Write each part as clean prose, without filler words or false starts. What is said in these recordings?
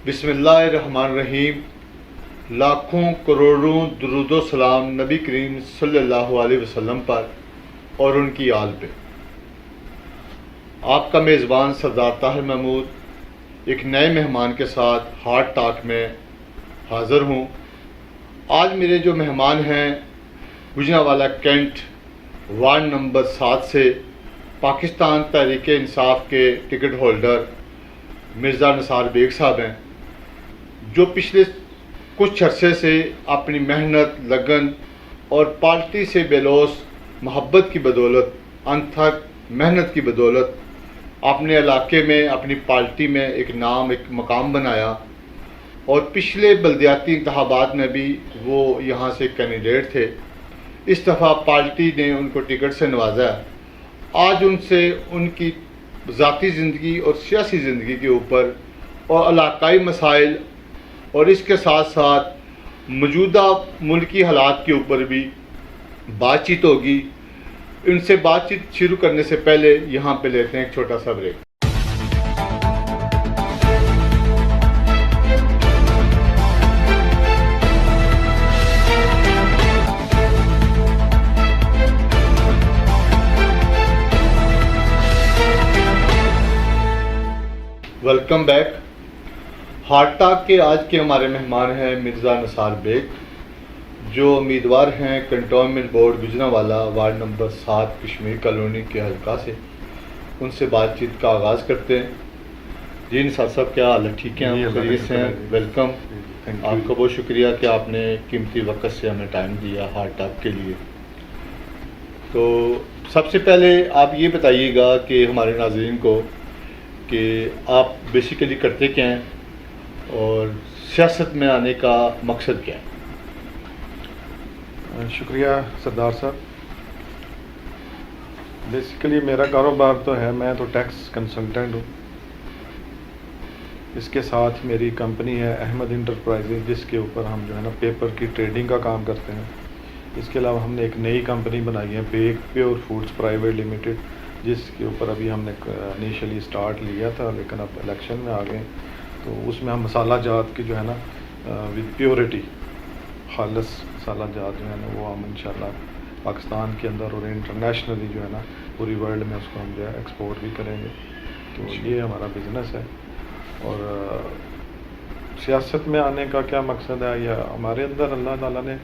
بسم اللہ الرحمن الرحیم۔ لاکھوں کروڑوں درود و سلام نبی کریم صلی اللہ علیہ وسلم پر اور ان کی آل پہ۔ آپ کا میزبان سردار طاہر محمود ایک نئے مہمان کے ساتھ ہارٹ ٹاک میں حاضر ہوں۔ آج میرے جو مہمان ہیں گجرانوالہ کینٹ وارڈ نمبر 7 سے پاکستان تحریک انصاف کے ticket holder Mirza Nisar bag صاحب ہیں، جو پچھلے کچھ عرصے سے اپنی محنت، لگن اور پارٹی سے بے لوث محبت کی بدولت، انتھک محنت کی بدولت اپنے علاقے میں، اپنی پارٹی میں ایک نام، ایک مقام بنایا، اور پچھلے بلدیاتی انتخابات میں بھی وہ یہاں سے کینڈیڈیٹ تھے۔ اس دفعہ پارٹی نے ان کو ٹکٹ سے نوازا ہے۔ آج ان سے ان کی ذاتی زندگی اور سیاسی زندگی کے اوپر اور علاقائی مسائل اور اس کے ساتھ ساتھ موجودہ ملکی حالات کے اوپر بھی بات چیت ہوگی۔ ان سے بات چیت شروع کرنے سے پہلے یہاں پہ لیتے ہیں ایک چھوٹا سا break. Welcome back. Heart talk کے آج کے ہمارے مہمان ہیں مرزا نثار بیگ، جو امیدوار ہیں cantonment board Gujranwala ward number 7 Kashmir colony کے حلقہ سے۔ ان سے بات چیت کا آغاز کرتے ہیں۔ جی نثار صاحب، کیا حال ہے؟ ٹھیک ہیں؟ خیریت سے ہیں؟ ویلکم۔ آپ کا بہت شکریہ کہ آپ نے قیمتی وقت سے ہمیں ٹائم دیا ہارٹ ٹاک کے لیے۔ تو سب سے پہلے آپ یہ بتائیے گا کہ ہمارے ناظرین کو کہ آپ بیسیکلی کرتے کیا ہیں اور سیاست میں آنے کا مقصد کیا ہے؟ شکریہ سردار صاحب۔ بیسیکلی میرا کاروبار تو ہے، میں تو ٹیکس کنسلٹنٹ ہوں۔ اس کے ساتھ میری کمپنی ہے احمد انٹرپرائزز، جس کے اوپر ہم جو ہے نا پیپر کی ٹریڈنگ کا کام کرتے ہیں۔ اس کے علاوہ ہم نے ایک نئی کمپنی بنائی ہے Baig pure foods private limited, جس کے اوپر ابھی ہم نے انیشلی سٹارٹ لیا تھا، لیکن اب الیکشن میں آ گئے تو اس میں ہم مسالہ جات کی جو ہے نا ود پیورٹی خالص مسالہ جات جو ہے نا وہ ہم انشاءاللہ پاکستان کے اندر اور انٹرنیشنلی جو ہے نا پوری ورلڈ میں اس کو ہم جو ہے ایکسپورٹ بھی کریں گے۔ تو یہ ہمارا بزنس ہے۔ اور سیاست میں آنے کا کیا مقصد ہے؟ یا ہمارے اندر اللہ تعالیٰ نے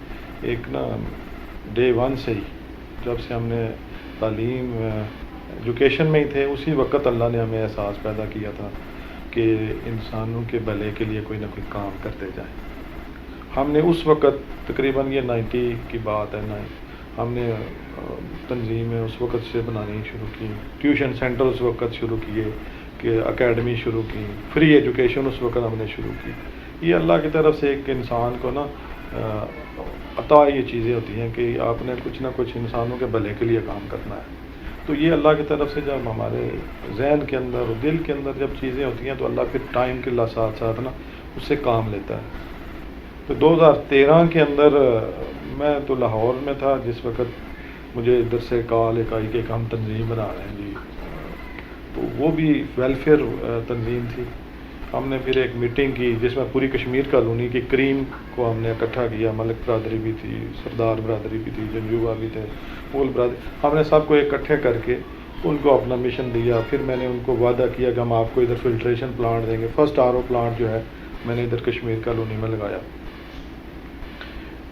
ایک نا ڈے 1 سے ہی، جب سے ہم نے تعلیم ایجوکیشن میں ہی تھے، اسی وقت اللہ نے ہمیں احساس پیدا کیا تھا کہ انسانوں کے بھلے کے لیے کوئی نہ کوئی کام کرتے جائیں۔ ہم نے اس وقت تقریباً یہ 90 کی بات ہے، ہم نے تنظیمیں اس وقت سے بنانی شروع کی، ٹیوشن سینٹر اس وقت شروع کیے، کہ اکیڈمی شروع کی، فری ایجوکیشن اس وقت ہم نے شروع کی۔ یہ اللہ کی طرف سے ایک انسان کو نا عطا یہ چیزیں ہوتی ہیں کہ آپ نے کچھ نہ کچھ انسانوں کے بھلے کے لیے کام کرنا ہے۔ تو یہ اللہ کی طرف سے جب ہمارے ذہن کے اندر اور دل کے اندر جب چیزیں ہوتی ہیں تو اللہ پھر ٹائم کے ساتھ ساتھ نا اس سے کام لیتا ہے۔ تو 2013 کے اندر میں تو لاہور میں تھا، جس وقت مجھے ادھر سے کال ایک آئی کہ ہم تنظیم بنا رہے ہیں جی، تو وہ بھی ویلفیئر تنظیم تھی۔ ہم نے پھر ایک میٹنگ کی جس میں پوری کشمیر کالونی کی کریم کو ہم نے اکٹھا کیا، ملک برادری بھی تھی، سردار برادری بھی تھی، جنجوبا بھی تھے، پول برادری، ہم نے سب کو اکٹھے کر کے ان کو اپنا مشن دیا۔ پھر میں نے ان کو وعدہ کیا کہ ہم آپ کو ادھر فلٹریشن پلانٹ دیں گے۔ فرسٹ RO پلانٹ جو ہے میں نے ادھر کشمیر کالونی میں لگایا۔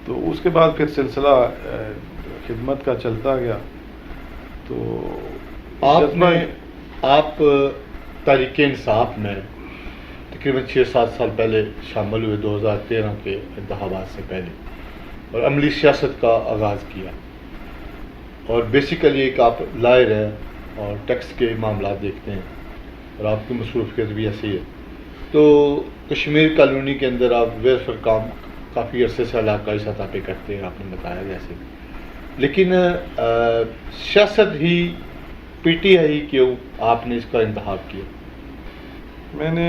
تو اس کے بعد پھر سلسلہ خدمت کا چلتا گیا۔ تو آپ تحریک انصاف میں تقریباً 6-7 سال پہلے شامل ہوئے، 2013 کے انتخابات سے پہلے، اور عملی سیاست کا آغاز کیا، اور بیسیکلی ایک آپ لائر ہیں اور ٹیکس کے معاملات دیکھتے ہیں، اور آپ کی مصروفیت بھی ایسی ہے۔ تو کشمیر کالونی کے اندر آپ ویلفیئر کام کافی عرصے سے علاقائی سطح پہ کرتے ہیں، آپ نے بتایا جیسے، لیکن سیاست ہی PTI کیوں آپ نے اس کا انتخاب کیا؟ میں نے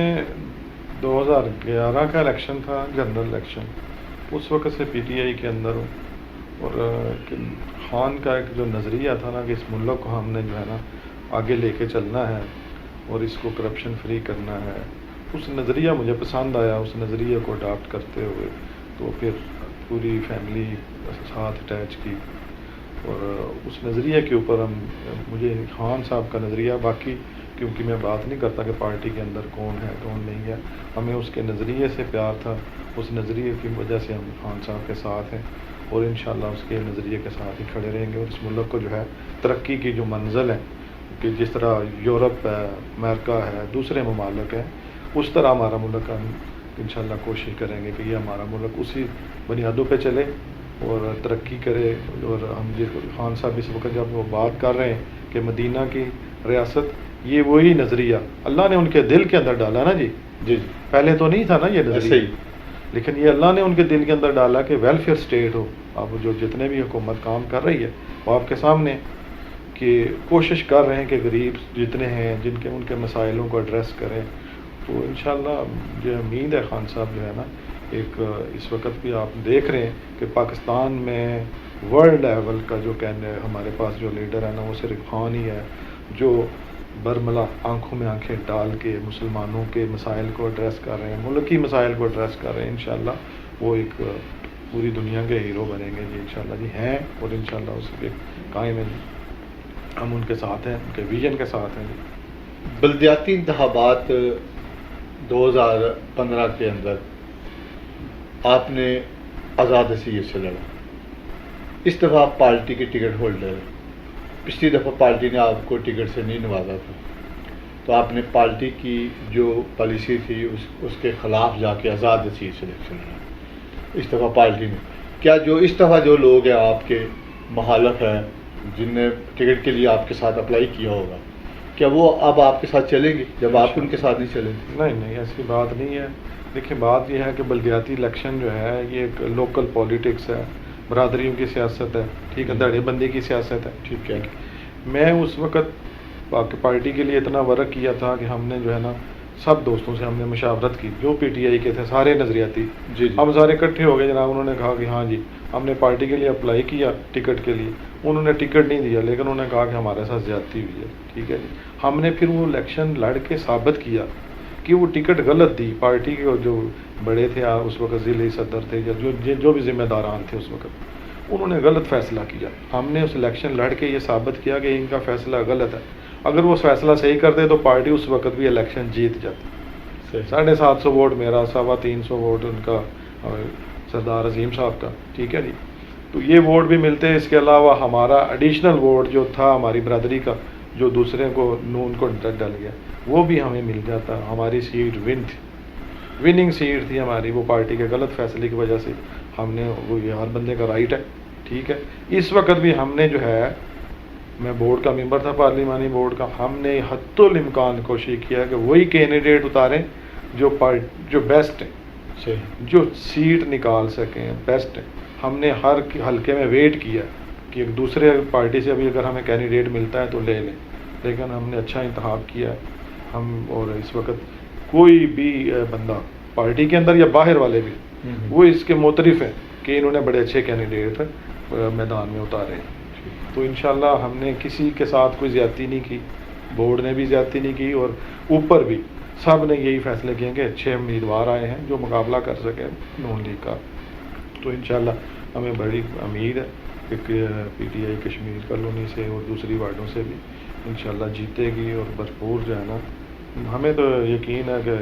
2011 کا الیکشن تھا، جنرل الیکشن، اس وقت سے PTI کے اندر ہوں، اور خان کا ایک جو نظریہ تھا نا کہ اس ملک کو ہم نے جو ہے نا آگے لے کے چلنا ہے اور اس کو کرپشن فری کرنا ہے اس نظریہ مجھے پسند آیا، اس نظریے کو اڈاپٹ کرتے ہوئے تو پھر پوری فیملی ساتھ اٹیچ کی، اور اس نظریے کے اوپر مجھے خان صاحب کا نظریہ، باقی کیونکہ میں بات نہیں کرتا کہ پارٹی کے اندر کون ہے کون نہیں ہے، ہمیں اس کے نظریے سے پیار تھا، اس نظریے کی وجہ سے ہم خان صاحب کے ساتھ ہیں، اور انشاءاللہ اس کے نظریے کے ساتھ ہی کھڑے رہیں گے، اور اس ملک کو جو ہے ترقی کی جو منزل ہے کہ جس طرح یورپ ہے، امریکہ ہے، دوسرے ممالک ہیں، اس طرح ہمارا ملک ہم انشاءاللہ کوشش کریں گے کہ یہ ہمارا ملک اسی بنیادوں پہ چلے اور ترقی کرے۔ اور ہم خان صاحب اس وقت جب وہ بات کر رہے ہیں کہ مدینہ کی ریاست، یہ وہی نظریہ اللہ نے ان کے دل کے اندر ڈالا نا جی، پہلے تو نہیں تھا نا یہ نظریہ، لیکن یہ اللہ نے ان کے دل کے اندر ڈالا کہ ویلفیئر اسٹیٹ ہو۔ اب جو جتنے بھی حکومت کام کر رہی ہے وہ آپ کے سامنے کہ کوشش کر رہے ہیں کہ غریب جتنے ہیں ان کے مسائلوں کو ایڈریس کریں، تو انشاءاللہ یہ امید ہے خان صاحب جو ہے نا، ایک اس وقت بھی آپ دیکھ رہے ہیں کہ پاکستان میں ورلڈ لیول کا جو کہنے ہمارے پاس جو لیڈر ہے نا، وہ صرف خان ہی ہے جو برملا آنکھوں میں آنکھیں ڈال کے مسلمانوں کے مسائل کو ایڈریس کر رہے ہیں، ملکی مسائل کو ایڈریس کر رہے ہیں۔ انشاءاللہ وہ ایک پوری دنیا کے ہیرو بنیں گے جی، انشاءاللہ جی ہیں، اور انشاءاللہ اس پہ قائم ہیں جی، ہم ان کے ساتھ ہیں، ان کے ویژن کے ساتھ ہیں جی۔ بلدیاتی انتخابات 2015 کے اندر آپ نے آزاد حیثیت سے لڑا، اس دفعہ آپ پارٹی کے ٹکٹ ہولڈر ہیں، پچھلی دفعہ پارٹی نے آپ کو ٹکٹ سے نہیں نوازا تھا، تو آپ نے پارٹی کی جو پالیسی تھی اس کے خلاف جا کے آزاد حیثیت سے الیکشن لڑا۔ اس دفعہ پارٹی نے کیا اس دفعہ جو لوگ ہیں آپ کے مخالف ہیں، جن نے ٹکٹ کے لیے آپ کے ساتھ اپلائی کیا ہوگا، کیا وہ اب آپ کے ساتھ چلیں گے جب آپ ان کے ساتھ نہیں چلیں گے؟ نہیں ایسی بات نہیں ہے۔ دیکھیں بات یہ ہے کہ بلدیاتی الیکشن جو ہے یہ ایک لوکل پولیٹکس ہے، برادریوں کی سیاست ہے، ٹھیک ہے، دھڑے بندی کی سیاست ہے، ٹھیک ہے۔ میں اس وقت پارٹی کے لیے اتنا ورک کیا تھا کہ ہم نے جو ہے نا سب دوستوں سے ہم نے مشاورت کی، جو پی ٹی آئی کے تھے سارے نظریاتی، ہم سارے اکٹھے ہو گئے جناب، انہوں نے کہا کہ ہاں جی ہم نے پارٹی کے لیے اپلائی کیا ٹکٹ کے لیے، انہوں نے ٹکٹ نہیں دیا، لیکن انہوں نے کہا کہ ہمارے ساتھ زیادتی ہوئی ہے، ٹھیک ہے جی۔ ہم نے پھر وہ الیکشن لڑ کے ثابت کیا کہ وہ ٹکٹ غلط دی، پارٹی کے جو بڑے تھے اس وقت ضلعی صدر تھے یا جو بھی ذمہ داران تھے اس وقت، انہوں نے غلط فیصلہ کیا۔ ہم نے اس الیکشن لڑ کے یہ ثابت کیا کہ ان کا فیصلہ غلط ہے، اگر وہ فیصلہ صحیح کرتے تو پارٹی اس وقت بھی الیکشن جیت جاتی۔ 750 ووٹ میرا، 325 ووٹ ان کا سردار عظیم صاحب کا، ٹھیک ہے جی۔ تو یہ ووٹ بھی ملتے ہیں، اس کے علاوہ ہمارا ایڈیشنل ووٹ جو تھا ہماری برادری کا، جو دوسرے کو نون کو ڈل گیا، وہ بھی ہمیں مل جاتا۔ ہماری سیٹ وننگ سیٹ تھی ہماری، وہ پارٹی کے غلط فیصلے کی وجہ سے ہم نے، وہ یہ ہر بندے کا رائٹ ہے، ٹھیک ہے۔ اس وقت بھی ہم نے جو ہے، میں بورڈ کا ممبر تھا پارلیمانی بورڈ کا، ہم نے حتی الامکان کوشش کیا کہ وہی کینڈیڈیٹ اتاریں جو بیسٹ ہیں، جو سیٹ نکال سکیں، بیسٹ ہیں۔ ہم نے ہر حلقے میں ویٹ کیا کہ ایک دوسرے پارٹی سے ابھی اگر ہمیں کینڈیڈیٹ ملتا ہے تو لے لیں، لیکن ہم نے اچھا انتخاب کیا ہم۔ اور اس وقت کوئی بھی بندہ پارٹی کے اندر یا باہر والے بھی وہ اس کے معترف ہیں کہ انہوں نے بڑے اچھے کینڈیڈیٹ میدان میں اتارے ہیں۔ تو انشاءاللہ ہم نے کسی کے ساتھ کوئی زیادتی نہیں کی، بورڈ نے بھی زیادتی نہیں کی، اور اوپر بھی سب نے یہی فیصلے کیے کہ اچھے امیدوار آئے ہیں جو مقابلہ کر سکیں نون لیگ کا۔ تو انشاءاللہ ہمیں بڑی امید ہے کہ P T I Kashmir colony سے اور دوسری وارڈوں سے بھی انشاءاللہ جیتے گی، اور بھرپور جو ہے نا، ہمیں تو یقین ہے کہ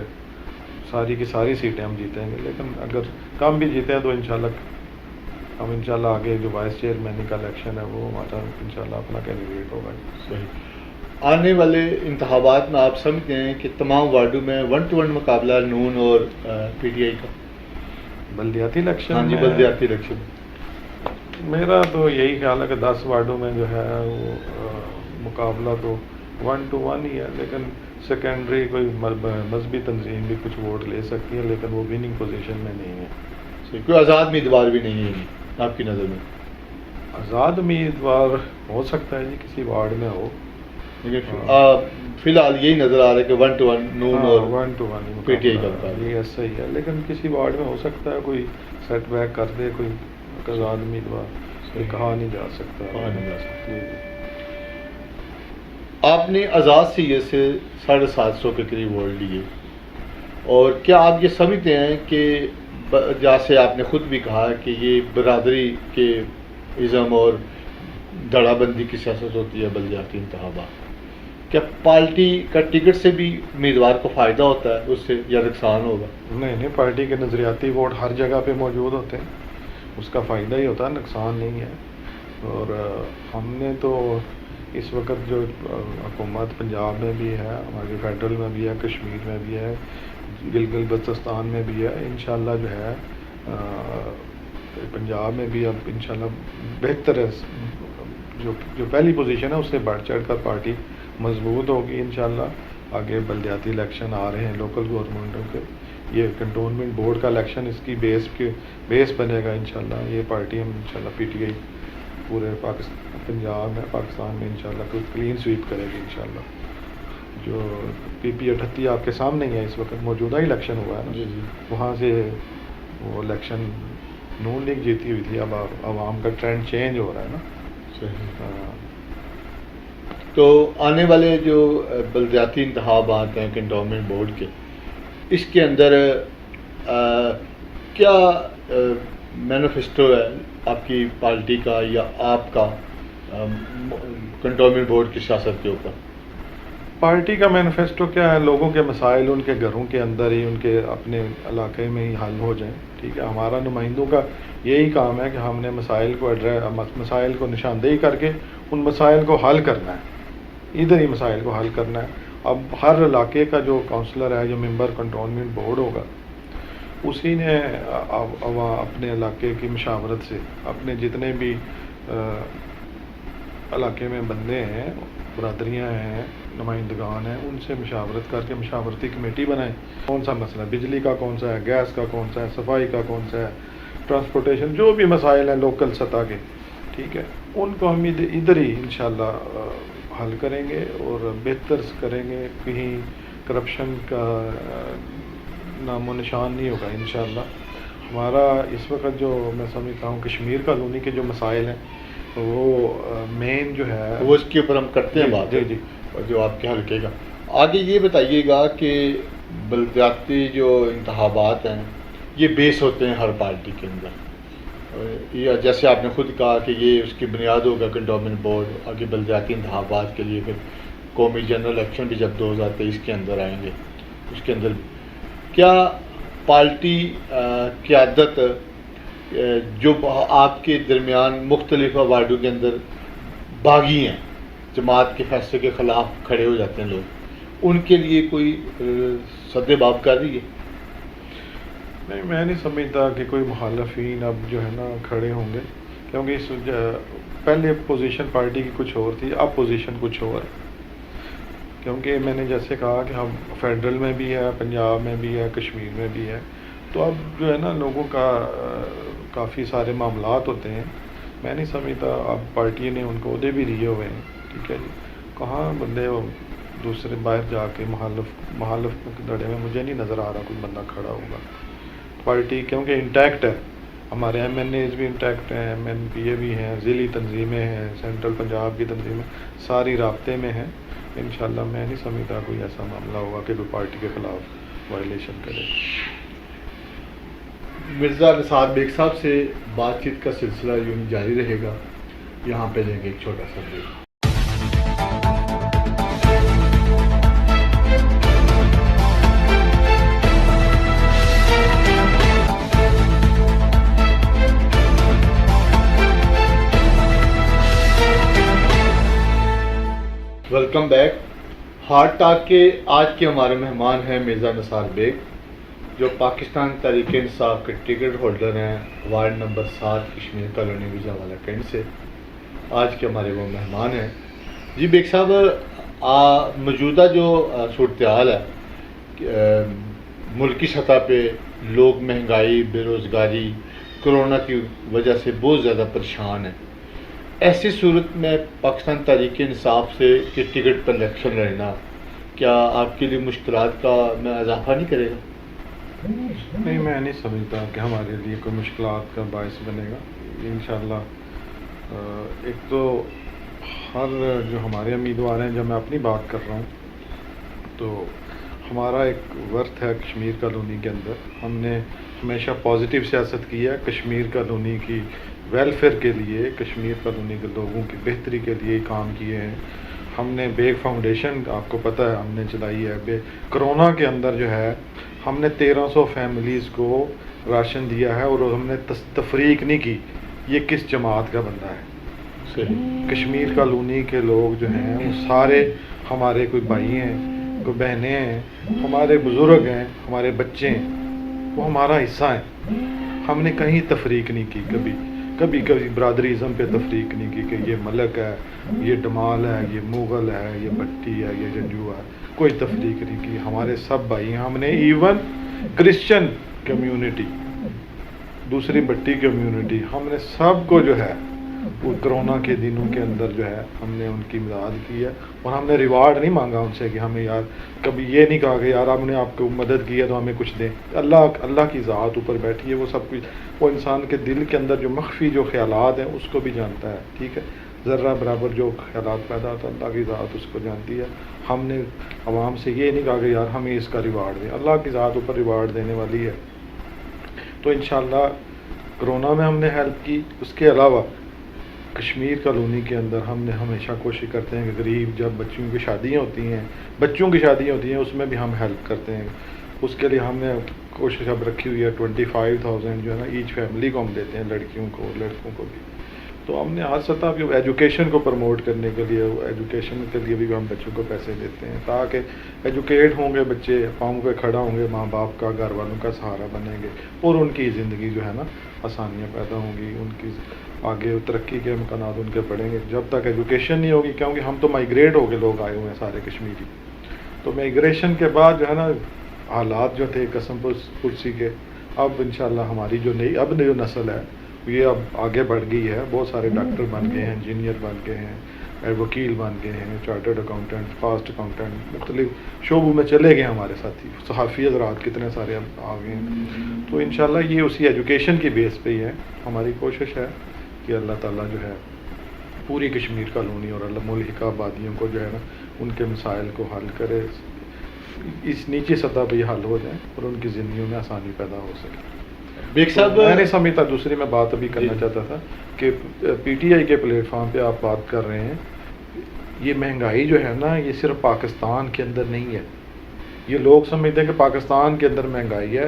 ساری کی ساری سیٹیں ہم جیتیں گے، لیکن اگر کم بھی جیتے ہیں تو ہم انشاءاللہ آگے جو وائس چیئرمین کا الیکشن ہے وہ ہمارا انشاءاللہ اپنا کینڈیڈیٹ ہوگا۔ صحیح۔ آنے والے انتخابات میں آپ سمجھتے ہیں کہ تمام وارڈوں میں 1 to 1 مقابلہ نون اور پی ٹی آئی کا؟ بلدیاتی الیکشن؟ ہاں جی، بلدیاتی الیکشن میرا تو یہی خیال ہے کہ 10 وارڈوں میں جو ہے وہ مقابلہ تو 1 to 1 ہی ہے، لیکن سیکنڈری کوئی مذہبی تنظیم بھی کچھ ووٹ لے سکتی ہے، لیکن وہ وننگ پوزیشن میں نہیں ہے۔ کوئی آزاد امیدوار بھی نہیں ہے آپ کی نظر میں؟ آزاد امیدوار ہو سکتا ہے جی، کسی وارڈ میں ہو، لیکن فی الحال یہی نظر آ رہا ہے کہ 1 to 1 نون اور 1 to 1 پی ٹی آئی کا، یہ ایسا ہی ہے، لیکن کسی وارڈ میں ہو سکتا ہے کوئی سیٹ بیک کر دے کوئی آزاد امیدوار، کہا نہیں جا سکتا۔ آپ نے آزاد سے 750 کے قریب ووٹ لیے، اور کیا آپ یہ سمجھتے ہیں کہ جیسے آپ نے خود بھی کہا کہ یہ برادری کے ازم اور دھڑا بندی کی سیاست ہوتی ہے بلدیاتی انتخابات، کیا پارٹی کا ٹکٹ سے بھی امیدوار کو فائدہ ہوتا ہے اس سے یا نقصان ہوگا؟ نہیں، پارٹی کے نظریاتی ووٹ ہر جگہ پہ موجود ہوتے ہیں، اس کا فائدہ ہی ہوتا ہے، نقصان نہیں ہے۔ اور ہم نے تو اس وقت جو حکومت پنجاب میں بھی ہے، ہماری فیڈرل میں بھی ہے، کشمیر میں بھی ہے، گلگت بلتستان میں بھی ہے، انشاءاللہ جو ہے پنجاب میں بھی اب انشاءاللہ بہتر ہے، جو پہلی پوزیشن ہے اس سے بڑھ چڑھ کر پارٹی مضبوط ہوگی انشاءاللہ۔ آگے بلدیاتی الیکشن آ رہے ہیں لوکل گورنمنٹوں کے، یہ کنٹونمنٹ بورڈ کا الیکشن اس کی بیس بنے گا انشاءاللہ۔ یہ پارٹی ہم انشاءاللہ پی ٹی آئی پورے پنجاب میں، پاکستان میں انشاءاللہ کوئی کلین سویپ کرے گی انشاءاللہ۔ جو پی پی 38 آپ کے سامنے ہی ہے، اس وقت موجودہ الیکشن ہوا ہے نا، جی جی، وہاں سے وہ الیکشن نون لیگ جیتی ہوئی تھی، اب عوام کا ٹرینڈ چینج ہو رہا ہے نا۔ صحیح۔ تو آنے والے جو بلدیاتی انتخابات ہیں کنٹونمنٹ بورڈ کے، اس کے اندر کیا مینیفیسٹو ہے آپ کی پارٹی کا یا آپ کا کنٹونمنٹ بورڈ کی سیاست کے اوپر؟ پارٹی کا مینیفیسٹو کیا ہے؟ لوگوں کے مسائل ان کے گھروں کے اندر ہی، ان کے اپنے علاقے میں ہی حل ہو جائیں، ٹھیک ہے۔ ہمارا نمائندوں کا یہی کام ہے کہ ہم نے مسائل کو نشاندہی کر کے ان مسائل کو حل کرنا ہے، ادھر ہی مسائل کو حل کرنا ہے۔ اب ہر علاقے کا جو کونسلر ہے، جو ممبر کنٹونمنٹ بورڈ ہوگا، اسی نے اپنے علاقے کی مشاورت سے، اپنے جتنے بھی علاقے میں بندے ہیں، برادریاں ہیں، نمائندگان ہیں، ان سے مشاورت کر کے مشاورتی کمیٹی بنائیں۔ کون سا مسئلہ بجلی کا کون سا ہے، گیس کا کون سا ہے، صفائی کا کون سا ہے، ٹرانسپورٹیشن، جو بھی مسائل ہیں لوکل سطح کے، ٹھیک ہے، ان کو ہم ادھر ہی انشاءاللہ حل کریں گے اور بہتر کریں گے۔ کہیں کرپشن کا نام و نشان نہیں ہوگا انشاءاللہ۔ ہمارا اس وقت جو میں سمجھتا ہوں کشمیر کالونی کے جو مسائل ہیں، وہ مین جو ہے وہ اس کے اوپر ہم کرتے ہیں بات، جی جو آپ کے حلقے کا۔ آگے یہ بتائیے گا کہ بلدیاتی جو انتخابات ہیں یہ بیس ہوتے ہیں ہر پارٹی کے اندر، یا جیسے آپ نے خود کہا کہ یہ اس کی بنیاد ہوگا کنٹونمنٹ بورڈ، آگے بلدیاتی انتخابات کے لیے پھر قومی جنرل الیکشن بھی جب 2023 کے اندر آئیں گے، اس کے اندر کیا پارٹی قیادت جو آپ کے درمیان مختلف وارڈوں کے اندر باغی ہیں، جماعت کے فیصلے کے خلاف کھڑے ہو جاتے ہیں لوگ، ان کے لیے کوئی سد باب کر رہی ہے؟ نہیں، میں نہیں سمجھتا کہ کوئی مخالفین اب جو ہے نا کھڑے ہوں گے، کیونکہ پہلے پوزیشن پارٹی کی کچھ اور تھی، اب پوزیشن کچھ اور ہے۔ کیونکہ میں نے جیسے کہا کہ ہم فیڈرل میں بھی ہے، پنجاب میں بھی ہے، کشمیر میں بھی ہے، تو اب جو ہے نا لوگوں کا کافی سارے معاملات ہوتے ہیں۔ میں نہیں سمجھتا اب پارٹی نے ان کو عہدے بھی دیے ہوئے ہیں، ٹھیک ہے جی، کہاں بندے دوسرے باہر جا کے محالف کے دڑے میں مجھے نہیں نظر آ رہا کوئی بندہ کھڑا ہوگا۔ پارٹی کیونکہ انٹیکٹ ہے، ہمارے ایم این ایز بھی انٹیکٹ ہیں، ایم این پی اے بھی ہیں، ضلعی تنظیمیں ہیں، سینٹرل پنجاب کی تنظیمیں ساری رابطے میں ہیں۔ انشاءاللہ میں نہیں سمجھتا کوئی ایسا معاملہ ہوگا کہ کوئی پارٹی کے خلاف وائلیشن کرے۔ مرزا نثار بیگ صاحب سے بات چیت کا سلسلہ یوں ہی جاری رہے گا، یہاں پہ لیں گے ایک چھوٹا سا break. Welcome back. Heart talk کے آج کے ہمارے مہمان ہیں مرزا نثار بیگ، جو پاکستان تحریک انصاف کے ٹکٹ ہولڈر ہیں، ward number 7 Kashmir colony Wajawala cantt سے۔ آج کے ہمارے وہ مہمان ہیں۔ جی بیگ صاحب، موجودہ جو صورتحال ہے ملکی سطح پہ، لوگ مہنگائی، بے روزگاری، کرونا کی وجہ سے بہت زیادہ پریشان ہیں، ایسی صورت میں پاکستان تحریک انصاف سے کہ ٹکٹ پر الیکشن لڑنا کیا آپ کے لیے مشکلات کا میں اضافہ نہیں کرے گا؟ نہیں، میں نہیں سمجھتا کہ ہمارے لیے کوئی مشکلات کا باعث بنے گا انشاءاللہ۔ ایک تو ہر جو ہمارے امیدوار ہیں، جب میں اپنی بات کر رہا ہوں تو ہمارا ایک ورث ہے کشمیر کالونی کے اندر. ہم نے ہمیشہ پازیٹیو سیاست کی ہے کشمیر کالونی کی ویلفیئر کے لیے, کشمیر کالونی کے لوگوں کی بہتری کے لیے کام کیے ہیں. ہم نے بیگ فاؤنڈیشن آپ کو پتہ ہے ہم نے چلائی ہے. کرونا کے اندر جو ہے ہم نے 1300 فیملیز کو راشن دیا ہے, اور ہم نے تفریق نہیں کی یہ کس جماعت کا بندہ ہے. کشمیر کالونی کے لوگ جو ہیں وہ سارے ہمارے کوئی بھائی ہیں, کوئی بہنیں ہیں, ہمارے بزرگ ہیں, ہمارے بچے ہیں, وہ ہمارا حصہ ہیں. ہم نے کہیں تفریق نہیں کی, کبھی برادریزم پہ تفریق نہیں کی کہ یہ ملک ہے, یہ ڈمال ہے, یہ مغل ہے, یہ بٹی ہے, یہ جنجو ہے. کوئی تفریق نہیں کی, ہمارے سب بھائی ہیں. ہم نے ایون کرسچن کمیونٹی, دوسری بٹی کمیونٹی, ہم نے سب کو جو ہے وہ کرونا کے دنوں کے اندر جو ہے ہم نے ان کی امداد کی ہے. اور ہم نے ریوارڈ نہیں مانگا ان سے کہ ہمیں یار, کبھی یہ نہیں کہا کہ یار ہم نے آپ کو مدد کی ہے تو ہمیں کچھ دیں. اللہ کی ذات اوپر بیٹھی ہے, وہ سب کچھ, وہ انسان کے دل کے اندر جو مخفی جو خیالات ہیں اس کو بھی جانتا ہے. ٹھیک ہے, ذرہ برابر جو خیالات پیدا ہوتا ہے اللہ کی ذات اس کو جانتی ہے. ہم نے عوام سے یہ نہیں کہا کہ یار ہمیں اس کا ریوارڈ دیں, اللہ کی ذات اوپر ریوارڈ دینے والی ہے. تو انشاءاللہ کرونا میں ہم نے ہیلپ کی. اس کے علاوہ کشمیر کالونی کے اندر ہم نے ہمیشہ کوشش کرتے ہیں کہ غریب جب بچوں کی شادیاں ہوتی ہیں اس میں بھی ہم ہیلپ کرتے ہیں. اس کے لیے ہم نے کوشش اب رکھی ہوئی ہے 25,000 جو ہے نا ایچ فیملی کو ہم دیتے ہیں, لڑکیوں کو لڑکوں کو بھی. تو ہم نے ہر سطح پہ ایجوکیشن کو پروموٹ کرنے کے لیے, ایجوکیشن کے لیے بھی ہم بچوں کو پیسے دیتے ہیں تاکہ ایجوکیٹ ہوں گے بچے, پاؤں پہ کھڑا ہوں گے, ماں باپ کا گھر والوں کا سہارا بنیں گے, اور ان کی زندگی جو ہے نا آسانیاں پیدا ہوں گی, ان کی آگے ترقی کے امکانات ان کے بڑھیں گے. جب تک ایجوکیشن نہیں ہوگی, کیونکہ ہم تو مائیگریٹ ہو کے لوگ آئے ہوئے ہیں سارے کشمیری, تو مائیگریشن کے بعد جو ہے نا حالات جو تھے قسم پرسی کے, اب انشاءاللہ ہماری جو جو نسل ہے یہ اب آگے بڑھ گئی ہے. بہت سارے ڈاکٹر بن گئے ہیں, انجینئر بن گئے ہیں, وکیل بن گئے ہیں, چارٹرڈ اکاؤنٹنٹ, کاسٹ اکاؤنٹنٹ, مختلف شعبوں میں چلے گئے ہمارے ساتھی. صحافی حضرات کتنے سارے اب آ گئے ہیں. تو انشاءاللہ یہ اسی ایجوکیشن کی بیس پہ ہی ہے. ہماری کوشش ہے کہ اللہ تعالیٰ جو ہے پوری کشمیر کالونی اور ملحقہ آبادیوں کو جو ہے نا ان کے مسائل کو حل کرے, اس نیچی سطح پہ یہ حل ہو جائیں اور ان کی زندگیوں میں آسانی پیدا ہو سکے. بیگ صاحب میں نہیں سمجھتا. دوسری میں بات ابھی کرنا چاہتا تھا کہ پی ٹی آئی کے پلیٹ فارم پہ آپ بات کر رہے ہیں, یہ مہنگائی جو ہے نا یہ صرف پاکستان کے اندر نہیں ہے. یہ لوگ سمجھتے ہیں کہ پاکستان کے اندر مہنگائی ہے.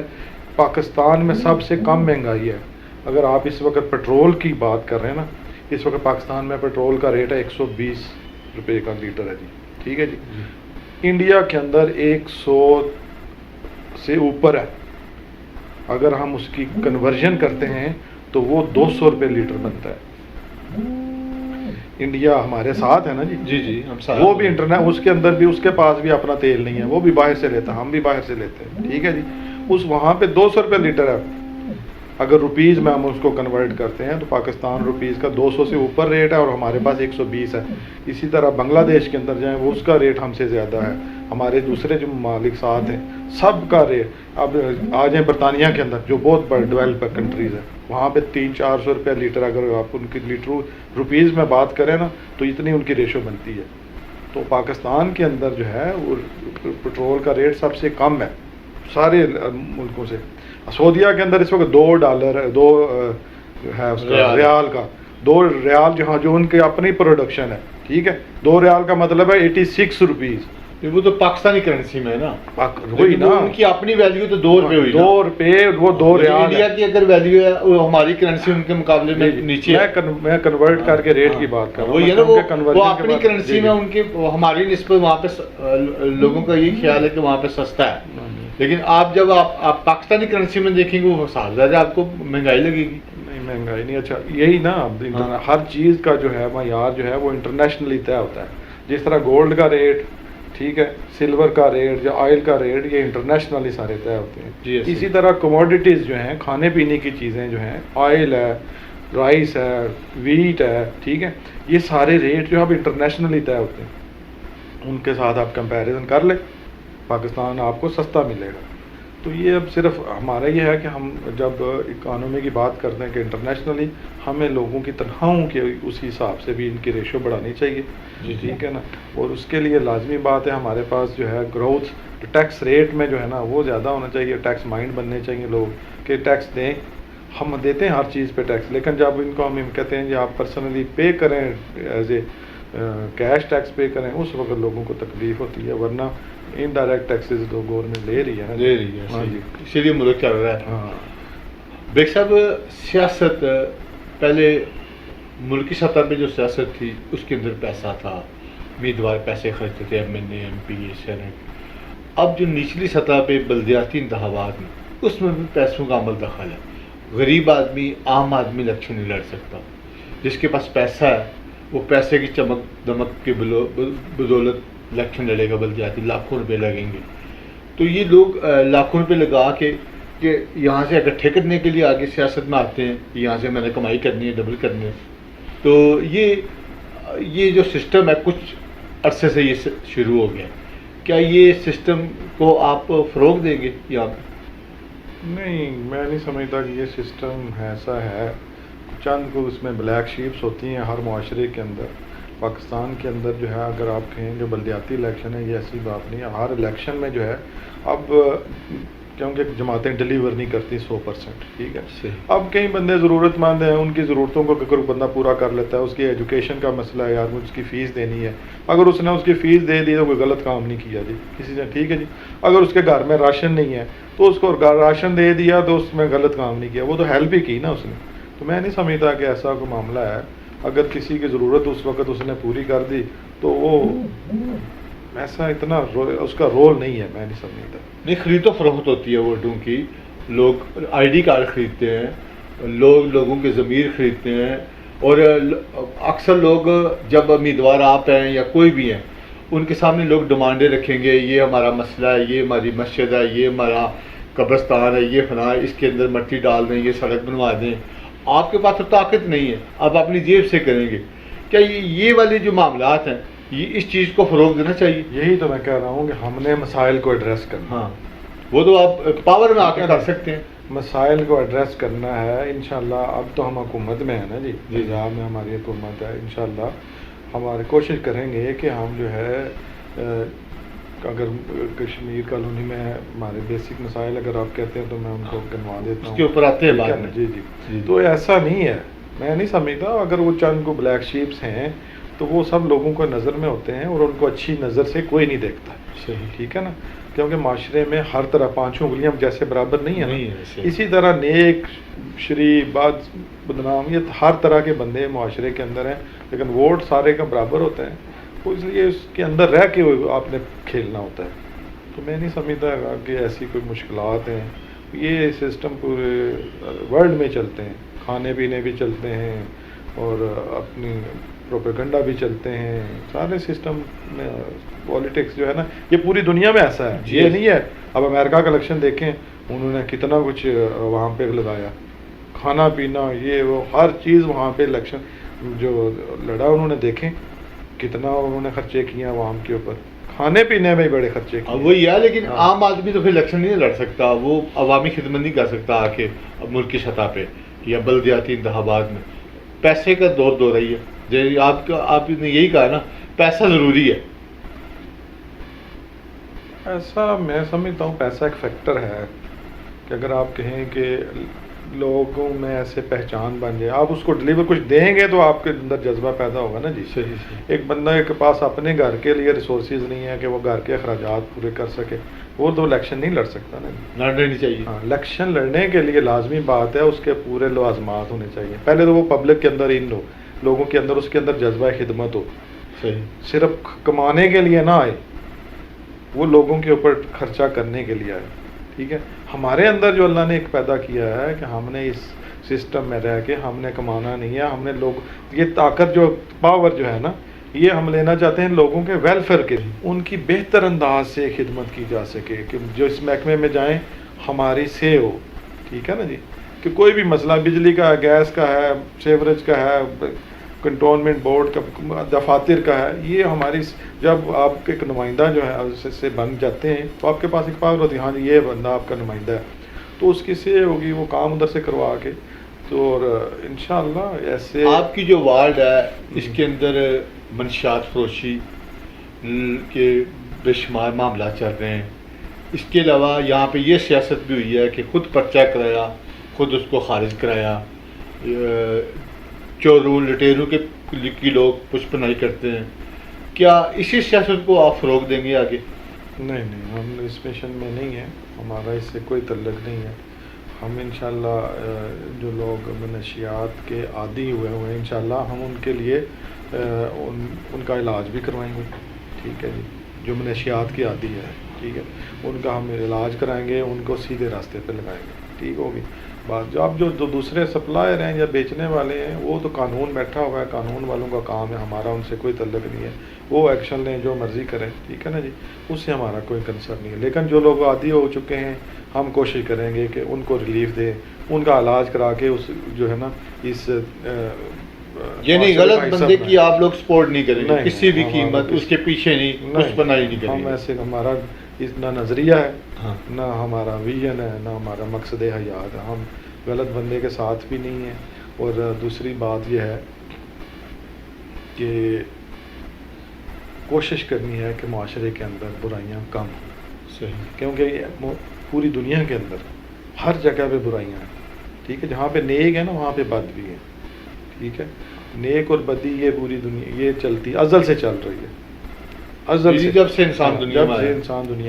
پاکستان میں سب سے کم مہنگائی ہے. اگر آپ اس وقت پیٹرول کی بات کر رہے ہیں نا, اس وقت پاکستان میں پیٹرول کا ریٹ ہے 120 روپے کا لیٹر ہے جی. ٹھیک ہے جی. انڈیا کے اندر 100 سے اوپر ہے. اگر ہم اس کی کنورژن کرتے ہیں تو وہ 200 روپے لیٹر بنتا ہے. انڈیا ہمارے ساتھ ہے نا جی. جی ہم وہ بھی انٹرنیٹ, اس کے اندر بھی اس کے پاس بھی اپنا تیل نہیں ہے, وہ بھی باہر سے لیتا ہے, ہم بھی باہر سے لیتے ہیں. ٹھیک ہے جی. وہاں پہ 200 روپے لیٹر ہے. اگر روپیز میں ہم اس کو کنورٹ کرتے ہیں تو پاکستان روپیز کا 200 سے اوپر ریٹ ہے اور ہمارے پاس 120 ہے. اسی طرح بنگلہ دیش کے اندر جائیں, وہ اس کا ریٹ ہم سے زیادہ ہے. ہمارے دوسرے جو ممالک ساتھ ہیں سب کا ریٹ, اب آ جائیں برطانیہ کے اندر جو بہت بڑے ڈیولپ کنٹریز ہے, وہاں پہ 300-400 روپے لیٹر. اگر آپ ان کی لیٹر روپیز میں بات کریں نا تو اتنی ان کی ریشو بنتی ہے. تو پاکستان کے اندر جو ہے وہ پٹرول کا ریٹ سب سے کم ہے سارے ملکوں سے. سعودیہ کے اندر اس وقت $2 ہے اس کا ریال کا, 2 ریال جو ان کی اپنی پروڈکشن ہے. ٹھیک ہے. 2 ریال کا مطلب ہے 86 روپیز. وہ تو پاکستانی کرنسی میں ہے نا, وہی نا, ان کی اپنی ویلیو تو 2 روپے ہوئی. 2 روپے وہ 2 ریال. انڈیا کی اگر ویلیو ہے وہ ہماری کرنسی ان کے مقابلے میں نیچے ہے. میں کنورٹ کر کے ریٹ کی بات کر رہا ہوں. وہی ہے نا, وہ اپنی کرنسی میں ان کی, ہماری نسبت وہاں پہ لوگوں کا یہ خیال ہے کہ وہاں پہ سستا ہے. لیکن آپ جب آپ پاکستانی کرنسی میں دیکھیں گے وہ سال زیادہ آپ کو مہنگائی لگے گی. نہیں مہنگائی نہیں. اچھا یہی نا, ہر چیز کا جو ہے معیار جو ہے وہ انٹرنیشنلی طے ہوتا ہے. جس طرح گولڈ کا ریٹ, ٹھیک ہے, سلور کا ریٹ یا آئل کا ریٹ, یہ انٹرنیشنلی سارے طے ہوتے ہیں. اسی طرح کموڈیٹیز جو ہیں, کھانے پینے کی چیزیں جو ہیں, آئل ہے, رائس ہے, ویٹ ہے, ٹھیک ہے, یہ سارے ریٹ جو اب انٹرنیشنلی طے ہوتے ہیں. ان کے ساتھ آپ کمپیریزن کر لیں, پاکستان آپ کو سستا ملے گا. تو یہ اب صرف ہمارا یہ ہے کہ ہم جب اکانومی کی بات کرتے ہیں کہ انٹرنیشنلی ہمیں لوگوں کی تنخواہوں کے اسی حساب سے بھی ان کی ریشو بڑھانی چاہیے، ٹھیک ہے نا، اور اس کے لیے لازمی بات ہے ہمارے پاس جو ہے گروتھ ٹیکس ریٹ میں جو ہے نا وہ زیادہ ہونا چاہیے، ٹیکس مائنڈ بننے چاہیے لوگ کہ ٹیکس دیں، ہم دیتے ہیں ہر چیز پہ ٹیکس، لیکن جب ان کو ہم کہتے ہیں کہ آپ پرسنلی پے کریں as a cash tax pay کریں، اس وقت لوگوں کو تکلیف ہوتی ہے، ورنہ انڈائریکٹ ٹیکسز تو گورنمنٹ لے رہی ہے نا، لے رہی ہے، ہاں جی، اسی لیے ملک چل رہا ہے۔ ہاں بیگ صاحب، سیاست پہلے ملکی سطح پہ جو سیاست تھی اس کے اندر پیسہ تھا، امیدوار پیسے خرچتے تھے، M N A, M P a, Saint. اب جو نچلی سطح پہ بلدیاتی انتخابات میں اس میں بھی پیسوں کا عمل دخل ہے، غریب آدمی، عام آدمی الیکشن نہیں لڑ سکتا، جس کے پاس پیسہ ہے وہ پیسے کی چمک دمک کے بدولت الیکشن لڑے گا، بلدیاتی لاکھوں روپے لگیں گے، تو یہ لوگ لاکھوں روپے لگا کے کہ یہاں سے اکٹھے کرنے کے لیے آگے سیاست میں آتے ہیں، یہاں سے میں نے کمائی کرنی ہے، ڈبل کرنی ہے، تو یہ جو سسٹم ہے کچھ عرصے سے یہ شروع ہو گیا، کیا یہ سسٹم کو آپ فروغ دیں گے یا نہیں؟ میں نہیں سمجھتا کہ یہ سسٹم ایسا ہے، چند کو اس میں بلیک شیپس ہوتی ہیں ہر معاشرے کے اندر، پاکستان کے اندر جو ہے اگر آپ کہیں جو بلدیاتی الیکشن ہے یہ ایسی بات نہیں ہے، ہر الیکشن میں جو ہے اب کیونکہ جماعتیں ڈلیور نہیں کرتی 100%، ٹھیک ہے، اب کئی بندے ضرورت مند ہیں، ان کی ضرورتوں کو اگر بندہ پورا کر لیتا ہے، اس کی ایجوکیشن کا مسئلہ ہے، یار مجھے اس کی فیس دینی ہے، اگر اس نے اس کی فیس دے دی تو کوئی غلط کام نہیں کیا جی کسی نے، ٹھیک ہے جی، اگر اس کے گھر میں راشن نہیں ہے تو اس کو راشن دے دیا تو اس میں غلط کام نہیں کیا، وہ تو ہیلپ ہی کی نا اس نے، تو میں نہیں سمجھتا کہ ایسا کوئی معاملہ ہے، اگر کسی کی ضرورت اس وقت اس نے پوری کر دی تو وہ ایسا اتنا اس کا رول نہیں ہے، میں نہیں سمجھتا۔ نہیں، خرید و فروخت ہوتی ہے ووٹوں کی، لوگ آئی ڈی کارڈ خریدتے ہیں، لوگوں کے ضمیر خریدتے ہیں، اور اکثر لوگ جب امیدوار آپ ہیں یا کوئی بھی ہیں ان کے سامنے لوگ ڈیمانڈیں رکھیں گے، یہ ہمارا مسئلہ ہے، یہ ہماری مسجد ہے، یہ ہمارا قبرستان ہے، یہ فلاں، اس کے اندر مٹی ڈال دیں، یہ سڑک بنوا دیں، آپ کے پاس تو طاقت نہیں ہے، آپ اپنی جیب سے کریں گے، کیا یہ والے جو معاملات ہیں یہ اس چیز کو فروغ دینا چاہیے؟ یہی تو میں کہہ رہا ہوں کہ ہم نے مسائل کو ایڈریس کرنا، ہاں وہ تو آپ پاور میں آ کے کر سکتے ہیں، مسائل کو ایڈریس کرنا ہے انشاءاللہ۔ اب تو ہم حکومت میں ہیں نا جی، پنجاب میں ہماری حکومت ہے، انشاءاللہ ہماری کوشش کریں گے کہ ہم جو ہے اگر کشمیر کالونی میں ہمارے بیسک مسائل اگر آپ کہتے ہیں تو میں ان کو گنوا دیتا ہوں، اس کے اوپر آتے ہیں بعد میں، جی جی، تو ایسا نہیں ہے، میں نہیں سمجھتا، اگر وہ چند کو بلیک شیپس ہیں تو وہ سب لوگوں کو نظر میں ہوتے ہیں اور ان کو اچھی نظر سے کوئی نہیں دیکھتا، صحیح، ٹھیک ہے نا، کیونکہ معاشرے میں ہر طرح پانچوں انگلیاں جیسے برابر نہیں نہیں ہیں، ہے، اسی طرح نیک، شریف، بدنام، یہ ہر طرح کے بندے معاشرے کے اندر ہیں، لیکن ووٹ سارے کا برابر ہوتے ہیں، تو اس لیے اس کے اندر رہ کے آپ نے کھیلنا ہوتا ہے، تو میں نہیں سمجھتا کہ ایسی کوئی مشکلات ہیں، یہ سسٹم پورے ورلڈ میں چلتے ہیں، کھانے پینے بھی چلتے ہیں اور اپنی پروپیگنڈا بھی چلتے ہیں، سارے سسٹم میں پولیٹکس جو ہے نا یہ پوری دنیا میں ایسا ہے، یہ نہیں ہے۔ اب امریکہ کا الیکشن دیکھیں، انہوں نے کتنا کچھ وہاں پہ لگایا، کھانا پینا، یہ وہ ہر چیز وہاں پہ الیکشن جو لڑا انہوں نے، دیکھیں کتنا انہوں نے خرچے کیے عوام کے اوپر، کھانے پینے میں ہی بڑے خرچے کیے۔ وہی ہے، لیکن عام آدمی تو پھر الیکشن نہیں لڑ سکتا، وہ عوامی خدمت نہیں کر سکتا آ کے ملک کی سطح پہ یا بلدیاتی انتخابات میں، پیسے کا دور رہی ہے، آپ نے یہی کہا نا، پیسہ ضروری ہے۔ ایسا میں سمجھتا ہوں پیسہ ایک فیکٹر ہے کہ اگر آپ کہیں کہ لوگوں میں ایسے پہچان بن جائے، آپ اس کو ڈلیور کچھ دیں گے تو آپ کے اندر جذبہ پیدا ہوگا نا جی، صحیح، ایک بندہ کے پاس اپنے گھر کے لیے ریسورسز نہیں ہے کہ وہ گھر کے اخراجات پورے کر سکے، وہ تو الیکشن نہیں لڑ سکتا نا جی، لڑنا نہیں چاہیے۔ ہاں، الیکشن لڑنے کے لیے لازمی بات ہے اس کے پورے لوازمات ہونے چاہیے، پہلے تو وہ پبلک کے اندر لوگوں کے اندر اس کے اندر جذبہ خدمت ہو، صحیح، صرف کمانے کے لیے نہ آئے، وہ لوگوں کے اوپر خرچہ کرنے کے لیے آئے، ٹھیک ہے۔ ہمارے اندر جو اللہ نے ایک پیدا کیا ہے کہ ہم نے اس سسٹم میں رہ کے ہم نے کمانا نہیں ہے، ہم نے یہ طاقت جو پاور جو ہے نا یہ ہم لینا چاہتے ہیں لوگوں کے ویلفیئر کے لیے، ان کی بہتر انداز سے خدمت کی جا سکے، کہ جو اس محکمے میں جائیں ہماری سے ہو، ٹھیک ہے نا جی، کہ کوئی بھی مسئلہ بجلی کا ہے، گیس کا ہے، سیوریج کا ہے، کنٹونمنٹ بورڈ کا دفاتر کا ہے. یہ ہماری جب آپ ایک نمائندہ جو ہے سے بن جاتے ہیں تو آپ کے پاس ایک پاور ہوتی ہے, ہاں جی یہ بندہ آپ کا نمائندہ ہے, تو اس کی سے ہوگی وہ کام ادھر سے کروا کے. تو اور انشاءاللہ ایسے آپ کی جو وارڈ ہے اس کے اندر منشیات فروشی کے بے شمار معاملات چل رہے ہیں. اس کے علاوہ یہاں پہ یہ سیاست بھی ہوئی ہے کہ خود پرچہ کرایا, خود اس کو خارج کرایا. چوروں لٹیروں کی لوگ پش پناہی کرتے ہیں. کیا اسی سیاست کو آپ فروغ دیں گے آگے؟ نہیں, ہم اس مشن میں نہیں ہیں, ہمارا اس سے کوئی تعلق نہیں ہے. ہم انشاءاللہ جو لوگ منشیات کے عادی ہوئے ہیں انشاءاللہ ہم ان کے لیے ان کا علاج بھی کروائیں گے. ٹھیک ہے جی, جو منشیات کی عادی ہے, ٹھیک ہے, ان کا ہم علاج کرائیں گے, ان کو سیدھے راستے پہ لگائیں گے. ٹھیک ہوگی بات. جو اب جو دوسرے سپلائر ہیں یا بیچنے والے ہیں وہ تو قانون بیٹھا ہوا ہے, قانون والوں کا کام ہے, ہمارا ان سے کوئی تعلق نہیں ہے. وہ ایکشن لیں, جو مرضی کریں, ٹھیک ہے نا جی, اس سے ہمارا کوئی کنسرن نہیں ہے. لیکن جو لوگ عادی ہو چکے ہیں ہم کوشش کریں گے کہ ان کو ریلیف دیں, ان کا علاج کرا کے اس جو ہے نا اس یعنی غلط بندے کی آپ لوگ سپورٹ نہیں کریں گے کسی بھی قیمت, اس کے پیچھے نہیں کچھ بنائی نہیں کریں گے. ہم ایسے ہمارا نہ نظریہ ہے, نہ ہمارا ویژن ہے, نہ ہمارا مقصد حیات ہے. ہم غلط بندے کے ساتھ بھی نہیں ہیں. اور دوسری بات یہ ہے کہ کوشش کرنی ہے کہ معاشرے کے اندر برائیاں کم ہوں. صحیح. کیونکہ پوری دنیا کے اندر ہر جگہ پہ برائیاں ہیں. ٹھیک ہے, جہاں پہ نیک ہے نا وہاں پہ بد بھی ہے. ٹھیک ہے, نیک اور بدی یہ پوری دنیا یہ چلتی ازل سے چل رہی ہے. ازل سے جب سے انسان دنیا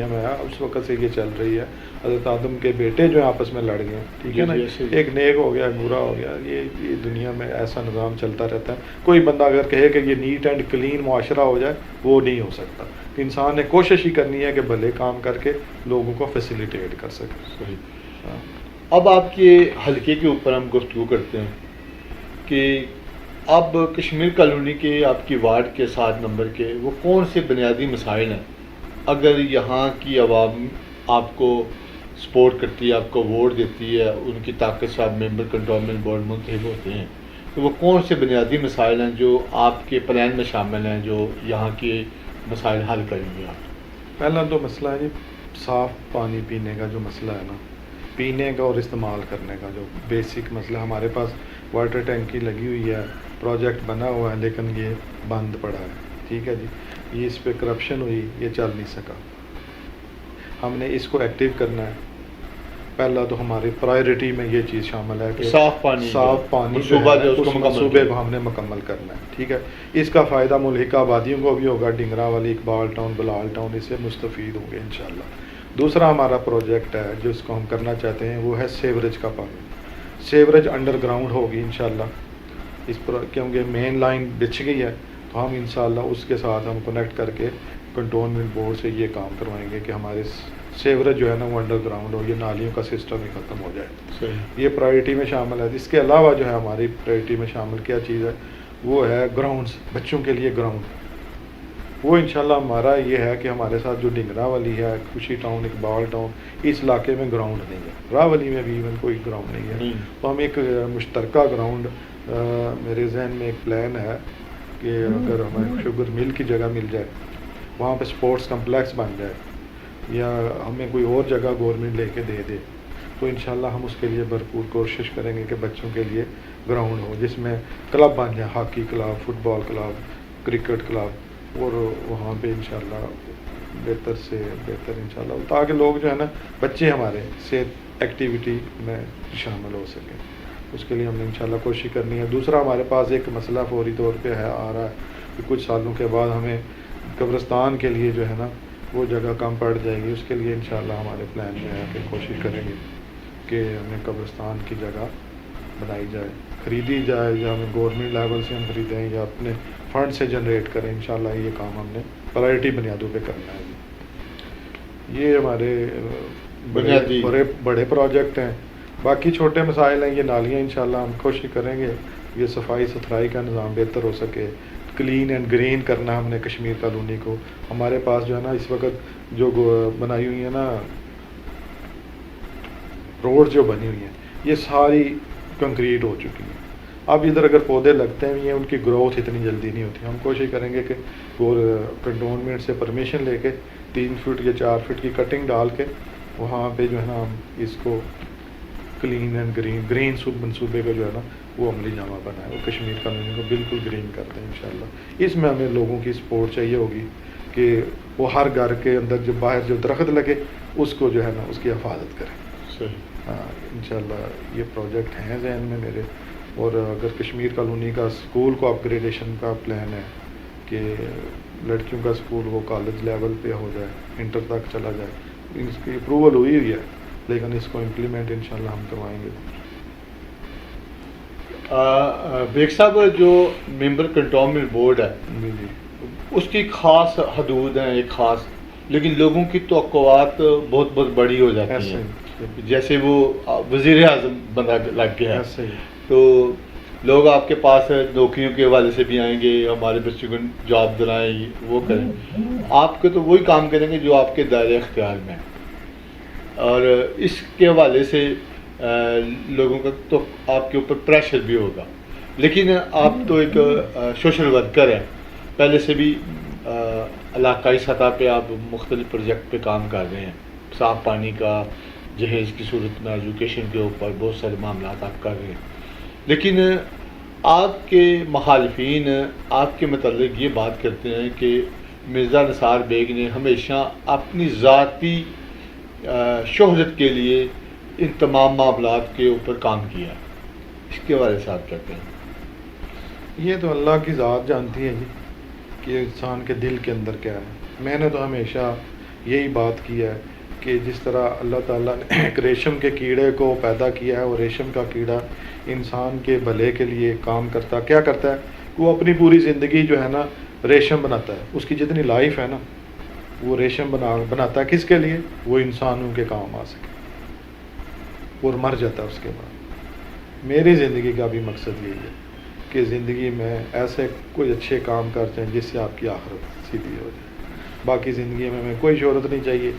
میں آیا اس وقت سے یہ چل رہی ہے. حضرت آدم کے بیٹے جو آپس میں لڑ گئے, ٹھیک ہے نا, ایک نیک ہو گیا, برا ہو گیا. یہ دنیا میں ایسا نظام چلتا رہتا ہے. کوئی بندہ اگر کہے کہ یہ نیٹ اینڈ کلین معاشرہ ہو جائے, وہ نہیں ہو سکتا. انسان نے کوشش ہی کرنی ہے کہ بھلے کام کر کے لوگوں کو فیسیلیٹیٹ کر سکے. صحیح. اب آپ کے حلقے کے اوپر ہم گفتگو کرتے ہیں کہ اب کشمیر کالونی کے آپ کی وارڈ کے 7 نمبر کے وہ کون سے بنیادی مسائل ہیں اگر یہاں کی عوام آپ کو سپورٹ کرتی ہے, آپ کو ووٹ دیتی ہے, ان کی طاقت سے آپ ممبر کنٹونمنٹ بورڈ منتخب ہوتے ہیں, تو وہ کون سے بنیادی مسائل ہیں جو آپ کے پلان میں شامل ہیں جو یہاں کے مسائل حل کریں گے آپ؟ پہلا تو مسئلہ ہے جی صاف پانی پینے کا جو مسئلہ ہے نا, پینے کا اور استعمال کرنے کا جو بیسک مسئلہ. ہمارے پاس واٹر ٹینکی لگی ہوئی ہے, پروجیکٹ بنا ہوا ہے, لیکن یہ بند پڑا ہے. ٹھیک ہے جی, یہ اس پہ کرپشن ہوئی, یہ چل نہیں سکا. ہم نے اس کو ایکٹیو کرنا ہے. پہلا تو ہماری پرائرٹی میں یہ چیز شامل ہے کہ صاف پانی منصوبے کو ہم نے مکمل کرنا ہے. ٹھیک ہے, اس کا فائدہ ملحقہ آبادیوں کو بھی ہوگا, ڈنگرا والی, اقبال ٹاؤن, بلال ٹاؤن, اس سے مستفید ہوں گے انشاءاللہ. دوسرا ہمارا پروجیکٹ ہے جس کو ہم کرنا چاہتے ہیں وہ ہے سیوریج کا پانی. سیوریج انڈر گراؤنڈ ہوگی انشاءاللہ. اس پر کیونکہ مین لائن بچھ گئی ہے تو ہم انشاءاللہ اس کے ساتھ ہم کنیکٹ کر کے کنٹونمنٹ بورڈ سے یہ کام کروائیں گے کہ ہمارے سیوریج جو ہے نا وہ انڈر گراؤنڈ ہو, یہ نالیوں کا سسٹم ہی ختم ہو جائے. صحیح. یہ پرائرٹی میں شامل ہے. اس کے علاوہ جو ہے ہماری پرائرٹی میں شامل کیا چیز ہے وہ ہے گراؤنڈز, بچوں کے لیے گراؤنڈ. وہ انشاءاللہ ہمارا یہ ہے کہ ہمارے ساتھ جو ڈنگرا والی ہے, خوشی ٹاؤن, اقبال ٹاؤن, اس علاقے میں گراؤنڈ نہیں ہے. راولی میں بھی ایون کوئی گراؤنڈ نہیں ہے. تو ہم ایک مشترکہ گراؤنڈ, میرے ذہن میں ایک پلان ہے کہ اگر ہمیں شوگر مل کی جگہ مل جائے, وہاں پہ سپورٹس کمپلیکس بن جائے, یا ہمیں کوئی اور جگہ گورنمنٹ لے کے دے دے, تو انشاءاللہ ہم اس کے لیے بھرپور کوشش کریں گے کہ بچوں کے لیے گراؤنڈ ہو جس میں کلب بن جائیں, ہاکی کلب, فٹ بال کلب, کرکٹ کلب, اور وہاں پہ انشاءاللہ بہتر سے بہتر انشاءاللہ, تاکہ لوگ جو ہے نا بچے ہمارے صحت ایکٹیویٹی میں شامل ہو سکیں. اس کے لیے ہم نے انشاءاللہ کوشش کرنی ہے. دوسرا ہمارے پاس ایک مسئلہ فوری طور پہ ہے آ رہا ہے کہ کچھ سالوں کے بعد ہمیں قبرستان کے لیے جو ہے نا وہ جگہ کم پڑ جائے گی. اس کے لیے انشاءاللہ ہمارے پلان میں ہے کہ کوشش کریں گے کہ ہمیں قبرستان کی جگہ بنائی جائے, خریدی جائے, یا ہمیں گورنمنٹ لیول سے ہم خریدیں یا اپنے فنڈ سے جنریٹ کریں. انشاءاللہ یہ کام ہم نے پرائرٹی بنیادوں پہ کرنا ہے. یہ ہمارے بڑے پروجیکٹ ہیں. باقی چھوٹے مسائل ہیں, یہ نالیاں انشاءاللہ ہم کوشش کریں گے یہ صفائی ستھرائی کا نظام بہتر ہو سکے. کلین اینڈ گرین کرنا ہم نے کشمیر کالونی کو. ہمارے پاس جو ہے نا اس وقت جو بنائی ہوئی ہیں نا روڈ جو بنی ہوئی ہیں یہ ساری کنکریٹ ہو چکی ہیں. اب ادھر اگر پودے لگتے ہیں ان کی گروتھ اتنی جلدی نہیں ہوتی. ہم کوشش کریں گے کہ وہ کنٹونمنٹ سے پرمیشن لے کے 3 فٹ یا 4 فٹ کی کٹنگ ڈال کے وہاں پہ جو ہے نا ہم اس کو کلین اینڈ گرین منصوبے کا جو ہے نا وہ عملی جامہ بنا ہے. وہ کشمیر کالونی کو بالکل گرین کرتے ہیں انشاءاللہ. اس میں ہمیں لوگوں کی سپورٹ چاہیے ہوگی کہ وہ ہر گھر کے اندر جو باہر جو درخت لگے اس کو جو ہے نا اس کی حفاظت کریں. ہاں انشاءاللہ یہ پروجیکٹ ہیں ذہن میں میرے. اور اگر کشمیر کالونی کا اسکول کو اپ گریڈیشن کا پلان ہے کہ لڑکیوں کا اسکول وہ کالج لیول پہ ہو جائے, انٹر تک چلا جائے, اس کی اپروول ہوئی ہے لیکن اس کو امپلیمنٹ انشاءاللہ ہم کروائیں گے. بیگ صاحب جو ممبر کنٹونمنٹ بورڈ ہے جی اس کی خاص حدود ہیں, ایک خاص, لیکن لوگوں کی توقعات بہت بہت بڑی ہو جاتی ہیں. جیسے وہ وزیر اعظم بندہ لگ گیا ہے تو لوگ آپ کے پاس نوکریوں کے حوالے سے بھی آئیں گے, ہمارے بچوں کو جاب دلائیں, وہ کریں. آپ کے تو وہی کام کریں گے جو آپ کے دائرۂ اختیار میں ہے, اور اس کے حوالے سے لوگوں کا تو آپ کے اوپر پریشر بھی ہوگا. لیکن آپ تو ایک سوشل ورکر ہیں, پہلے سے بھی علاقائی سطح پہ آپ مختلف پروجیکٹ پہ کام کر رہے ہیں, صاف پانی کا, جہیز کی صورت میں ایجوکیشن کے اوپر بہت سارے معاملات آپ کر رہے ہیں. لیکن آپ کے مخالفین آپ کے متعلق یہ بات کرتے ہیں کہ مرزا نثار بیگ نے ہمیشہ اپنی ذاتی شہرت کے لیے ان تمام معاملات کے اوپر کام کیا ہے. اس کے بارے سے آپ کہتے ہیں؟ یہ تو اللہ کی ذات جانتی ہے جی کہ انسان کے دل کے اندر کیا ہے. میں نے تو ہمیشہ یہی بات کی ہے کہ جس طرح اللہ تعالیٰ نے ایک ریشم کے کیڑے کو پیدا کیا ہے, اور ریشم کا کیڑا انسان کے بھلے کے لیے کام کرتا, کیا کرتا ہے, وہ اپنی پوری زندگی جو ہے نا ریشم بناتا ہے. اس کی جتنی لائف ہے نا وہ ریشم بناتا ہے. کس کے لیے؟ وہ انسانوں کے کام آ سکے, اور مر جاتا ہے اس کے بعد. میری زندگی کا بھی مقصد یہی ہے کہ زندگی میں ایسے کوئی اچھے کام کرتے ہیں جس سے آپ کی آخرت سیدھی ہو جائے. باقی زندگی میں ہمیں کوئی شہرت نہیں چاہیے.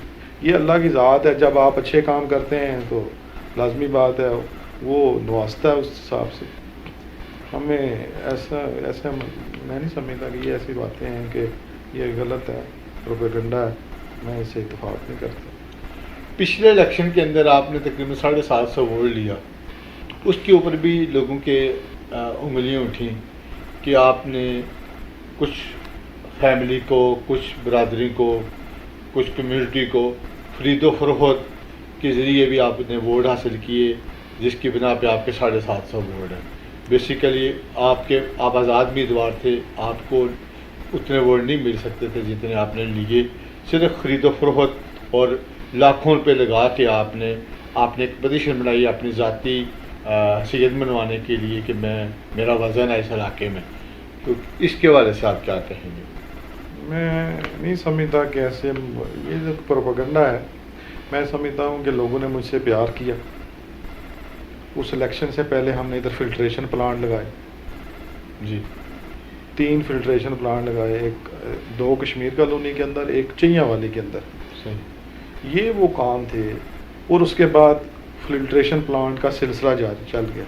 یہ اللہ کی ذات ہے, جب آپ اچھے کام کرتے ہیں تو لازمی بات ہے وہ نوازتا ہے اس حساب سے. ہمیں ایسا میں نہیں سمجھتا کہ یہ ایسی باتیں ہیں کہ یہ غلط ہے, پروپیگنڈا ہے. میں اسے اتفاق نہیں کرتا. پچھلے الیکشن کے اندر آپ نے تقریباً 750 ووٹ لیا, اس کے اوپر بھی لوگوں کے انگلیاں اٹھیں کہ آپ نے کچھ فیملی کو, کچھ برادری کو, کچھ کمیونٹی کو خرید و فروخت کے ذریعے بھی آپ نے ووٹ حاصل کیے, جس کی بنا پہ آپ کے 750 ووٹ ہیں. بیسیکلی آپ آزاد امیدوار تھے, آپ کو اتنے ووٹ نہیں مل سکتے تھے جتنے آپ نے لیے. صرف خرید و فروخت اور لاکھوں روپے لگا کے آپ نے ایک پوزیشن بنائی اپنی ذاتی حیثیت منوانے کے لیے کہ میرا وزن ہے اس علاقے میں. تو اس کے حوالے سے آپ کیا کہیں گے؟ میں نہیں سمجھتا کہ ایسے یہ جو پروپیگنڈا ہے, میں سمجھتا ہوں کہ لوگوں نے مجھ سے پیار کیا. اس الیکشن سے پہلے ہم نے ادھر فلٹریشن پلانٹ لگائے جی, 3 فلٹریشن پلانٹ لگائے, 2 کشمیر کالونی کے اندر, ایک چیاں والی کے اندر. یہ وہ کام تھے. اور اس کے بعد فلٹریشن پلانٹ کا سلسلہ جاری چل گیا.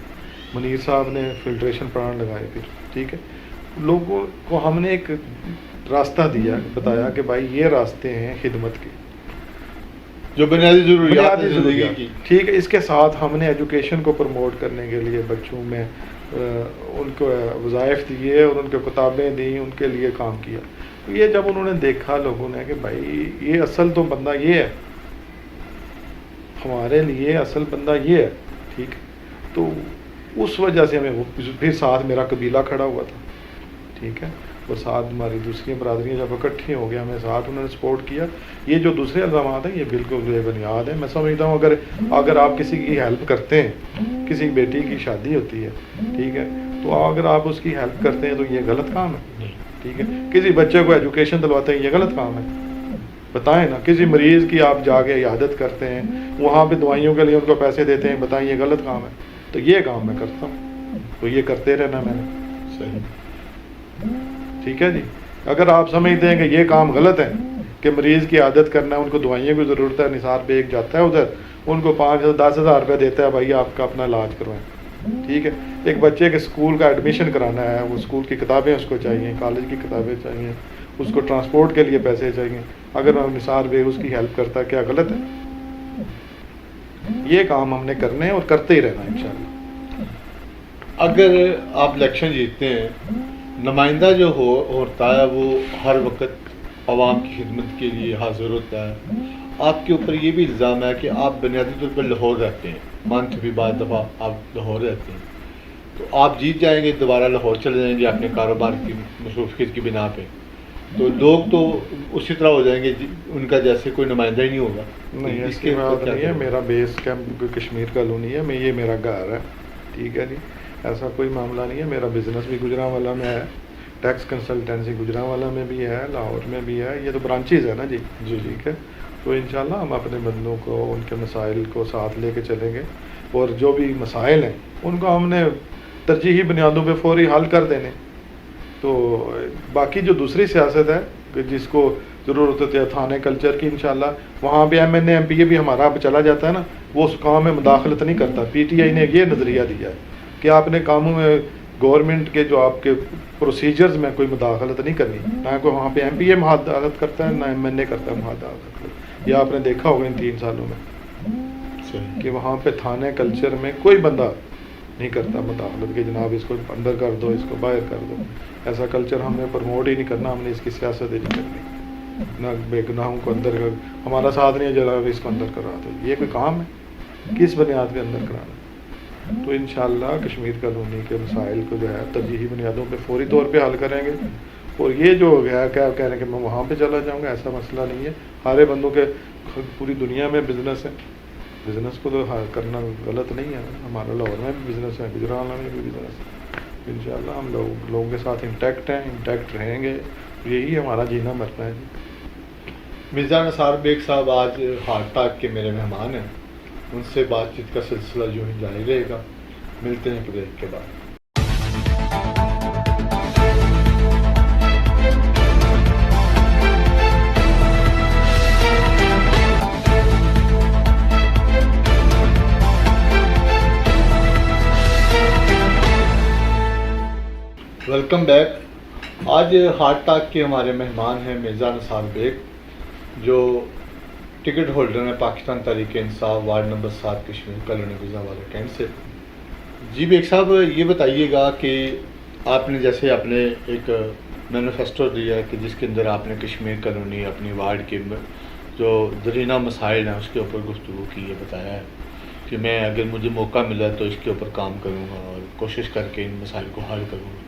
منیر صاحب نے فلٹریشن پلانٹ لگائے پھر, ٹھیک ہے. لوگوں کو ہم نے ایک راستہ دیا, بتایا کہ بھائی یہ راستے ہیں خدمت کے, جو بنیادی ضروریات زندگی کی, ٹھیک ہے. اس کے ساتھ ہم نے ایجوکیشن کو پروموٹ کرنے کے لیے بچوں میں ان کو وظائف دیے اور ان کو کتابیں دیں, ان کے لیے کام کیا. یہ جب انہوں نے دیکھا لوگوں نے کہ بھائی یہ اصل تو بندہ یہ ہے, ہمارے لیے اصل بندہ یہ ہے, ٹھیک ہے, تو اس وجہ سے ہمیں پھر ساتھ میرا قبیلہ کھڑا ہوا تھا, ٹھیک ہے. اور ساتھ ہماری دوسری برادریاں جب اکٹھی ہو گیا, ہمیں ساتھ انہوں نے سپورٹ کیا. یہ جو دوسرے الزامات ہیں یہ بالکل بے بنیاد ہے. میں سمجھتا ہوں اگر آپ کسی کی ہیلپ کرتے ہیں, کسی بیٹی کی شادی ہوتی ہے, ٹھیک ہے, تو اگر آپ اس کی ہیلپ کرتے ہیں تو یہ غلط کام ہے, ٹھیک ہے. کسی بچے کو ایجوکیشن دلواتے ہیں, یہ غلط کام ہے. بتائیں نا, کسی مریض کی آپ جا کے عیادت کرتے ہیں, وہاں پہ دوائیوں کے لیے ان کو پیسے دیتے ہیں, بتائیں یہ غلط کام ہے. تو یہ کام میں کرتا ہوں, تو یہ کرتے رہنا میں نے. صحیح, ٹھیک ہے جی. اگر آپ سمجھتے ہیں کہ یہ کام غلط ہے کہ مریض کی عادت کرنا ہے, ان کو دوائیوں کی ضرورت ہے, نثار بیگ جاتا ہے ادھر, ان کو 5-10 ہزار روپے دیتا ہے, بھائی آپ کا اپنا علاج کروائیں, ٹھیک ہے. ایک بچے کے اسکول کا ایڈمیشن کرانا ہے, وہ اسکول کی کتابیں اس کو چاہیے, کالج کی کتابیں چاہیے, اس کو ٹرانسپورٹ کے لیے پیسے چاہیے. اگر نثار بے اس کی ہیلپ کرتا ہے, کیا غلط ہے؟ یہ کام ہم نے کرنے ہیں اور کرتے ہی رہنا انشاءاللہ. اگر آپ الیکشن جیتتے ہیں, نمائندہ جو ہوتا ہے وہ ہر وقت عوام کی خدمت کے لیے حاضر ہوتا ہے. آپ کے اوپر یہ بھی الزام ہے کہ آپ بنیادی طور پر لاہور رہتے ہیں, مانتے بھی بعض دفعہ آپ لاہور رہتے ہیں, تو آپ جیت جائیں گے, دوبارہ لاہور چلے جائیں گے اپنے کاروبار کی مصروفیت کی بنا پہ, تو لوگ تو اسی طرح ہو جائیں گے ان کا جیسے کوئی نمائندہ ہی نہیں ہوگا. نہیں, اس کی بات نہیں ہے. میرا بیس کیمپ کشمیر کالونی ہے, یہ میرا گھر ہے, ٹھیک ہے جی. ایسا کوئی معاملہ نہیں ہے. میرا بزنس بھی گجرانوالہ میں ہے, ٹیکس کنسلٹنسی گجرانوالہ میں بھی ہے, لاہور میں بھی ہے. یہ تو برانچیز ہے نا جی. ٹھیک ہے. تو انشاءاللہ ہم اپنے بندوں کو ان کے مسائل کو ساتھ لے کے چلیں گے, اور جو بھی مسائل ہیں ان کو ہم نے ترجیحی بنیادوں پہ فوری حل کر دینے. تو باقی جو دوسری سیاست ہے کہ جس کو ضرورت ہے تھانے کلچر کی, انشاءاللہ وہاں پہ M N A M P A بھی ہمارا اب چلا جاتا ہے نا, وہ اس کام میں مداخلت نہیں کرتا. پی ٹی آئی نے یہ نظریہ دیا ہے کہ آپ نے کاموں میں گورنمنٹ کے جو آپ کے پروسیجرز میں کوئی مداخلت نہیں کرنی. نہ کوئی وہاں پہ ایم پی اے مداخلت کرتا ہے, نہ ایم این اے کرتا ہے مداخلت. یہ آپ نے دیکھا ہوگا ان 3 سالوں میں کہ وہاں پہ تھانے کلچر میں کوئی بندہ نہیں کرتا مداخلت کہ جناب اس کو اندر کر دو, اس کو باہر کر دو. ایسا کلچر ہم نے پروموٹ ہی نہیں کرنا, ہم نے اس کی سیاست ہی نہیں کرنی. نہ بے گناہوں کو اندر کر, ہمارا ساتھ نہیں ہے جلا اس کو اندر کرا دو. یہ کوئی کام ہے کس بنیاد پہ اندر کرانا؟ تو انشاءاللہ کشمیر کالونی کے مسائل کو جو ہے ترجیحی بنیادوں پہ فوری طور پہ حل کریں گے. اور یہ جو ہے کیا کہہ رہے ہیں کہ میں وہاں پہ چلا جاؤں گا, ایسا مسئلہ نہیں ہے. سارے بندوں کے پوری دنیا میں بزنس ہے, بزنس کو تو کرنا غلط نہیں ہے. ہمارا لاہور میں بھی بزنس ہے, گجرانوالہ میں بھی بزنس ہے. انشاءاللہ ہم لوگوں کے ساتھ انٹیکٹ ہیں, انٹیکٹ رہیں گے. یہی ہمارا جینا مرنا ہے. مرزا نثار بیگ صاحب آج ہارٹ ٹاک کے میرے مہمان ہیں, ان سے بات چیت کا سلسلہ جو ہی جاری رہے گا. ملتے ہیں بریک کے بعد. Welcome back. آج ہارٹ ٹاک کے ہمارے مہمان ہیں مرزا نثار بیگ, جو ٹکٹ ہولڈر ہیں Pakistan Tehreek Insaf ward number 7 Kashmir colony Gujranwala cantt سے. جی بیگ صاحب, یہ بتائیے گا کہ آپ نے جیسے اپنے ایک مینیفیسٹو دیا ہے کہ جس کے اندر آپ نے کشمیر کالونی اپنی وارڈ کے جو درینہ مسائل ہیں اس کے اوپر گفتگو کی, یہ بتایا ہے کہ میں اگر مجھے موقع ملا تو اس کے اوپر کام کروں گا اور کوشش کر کے ان مسائل کو حل کروں گا.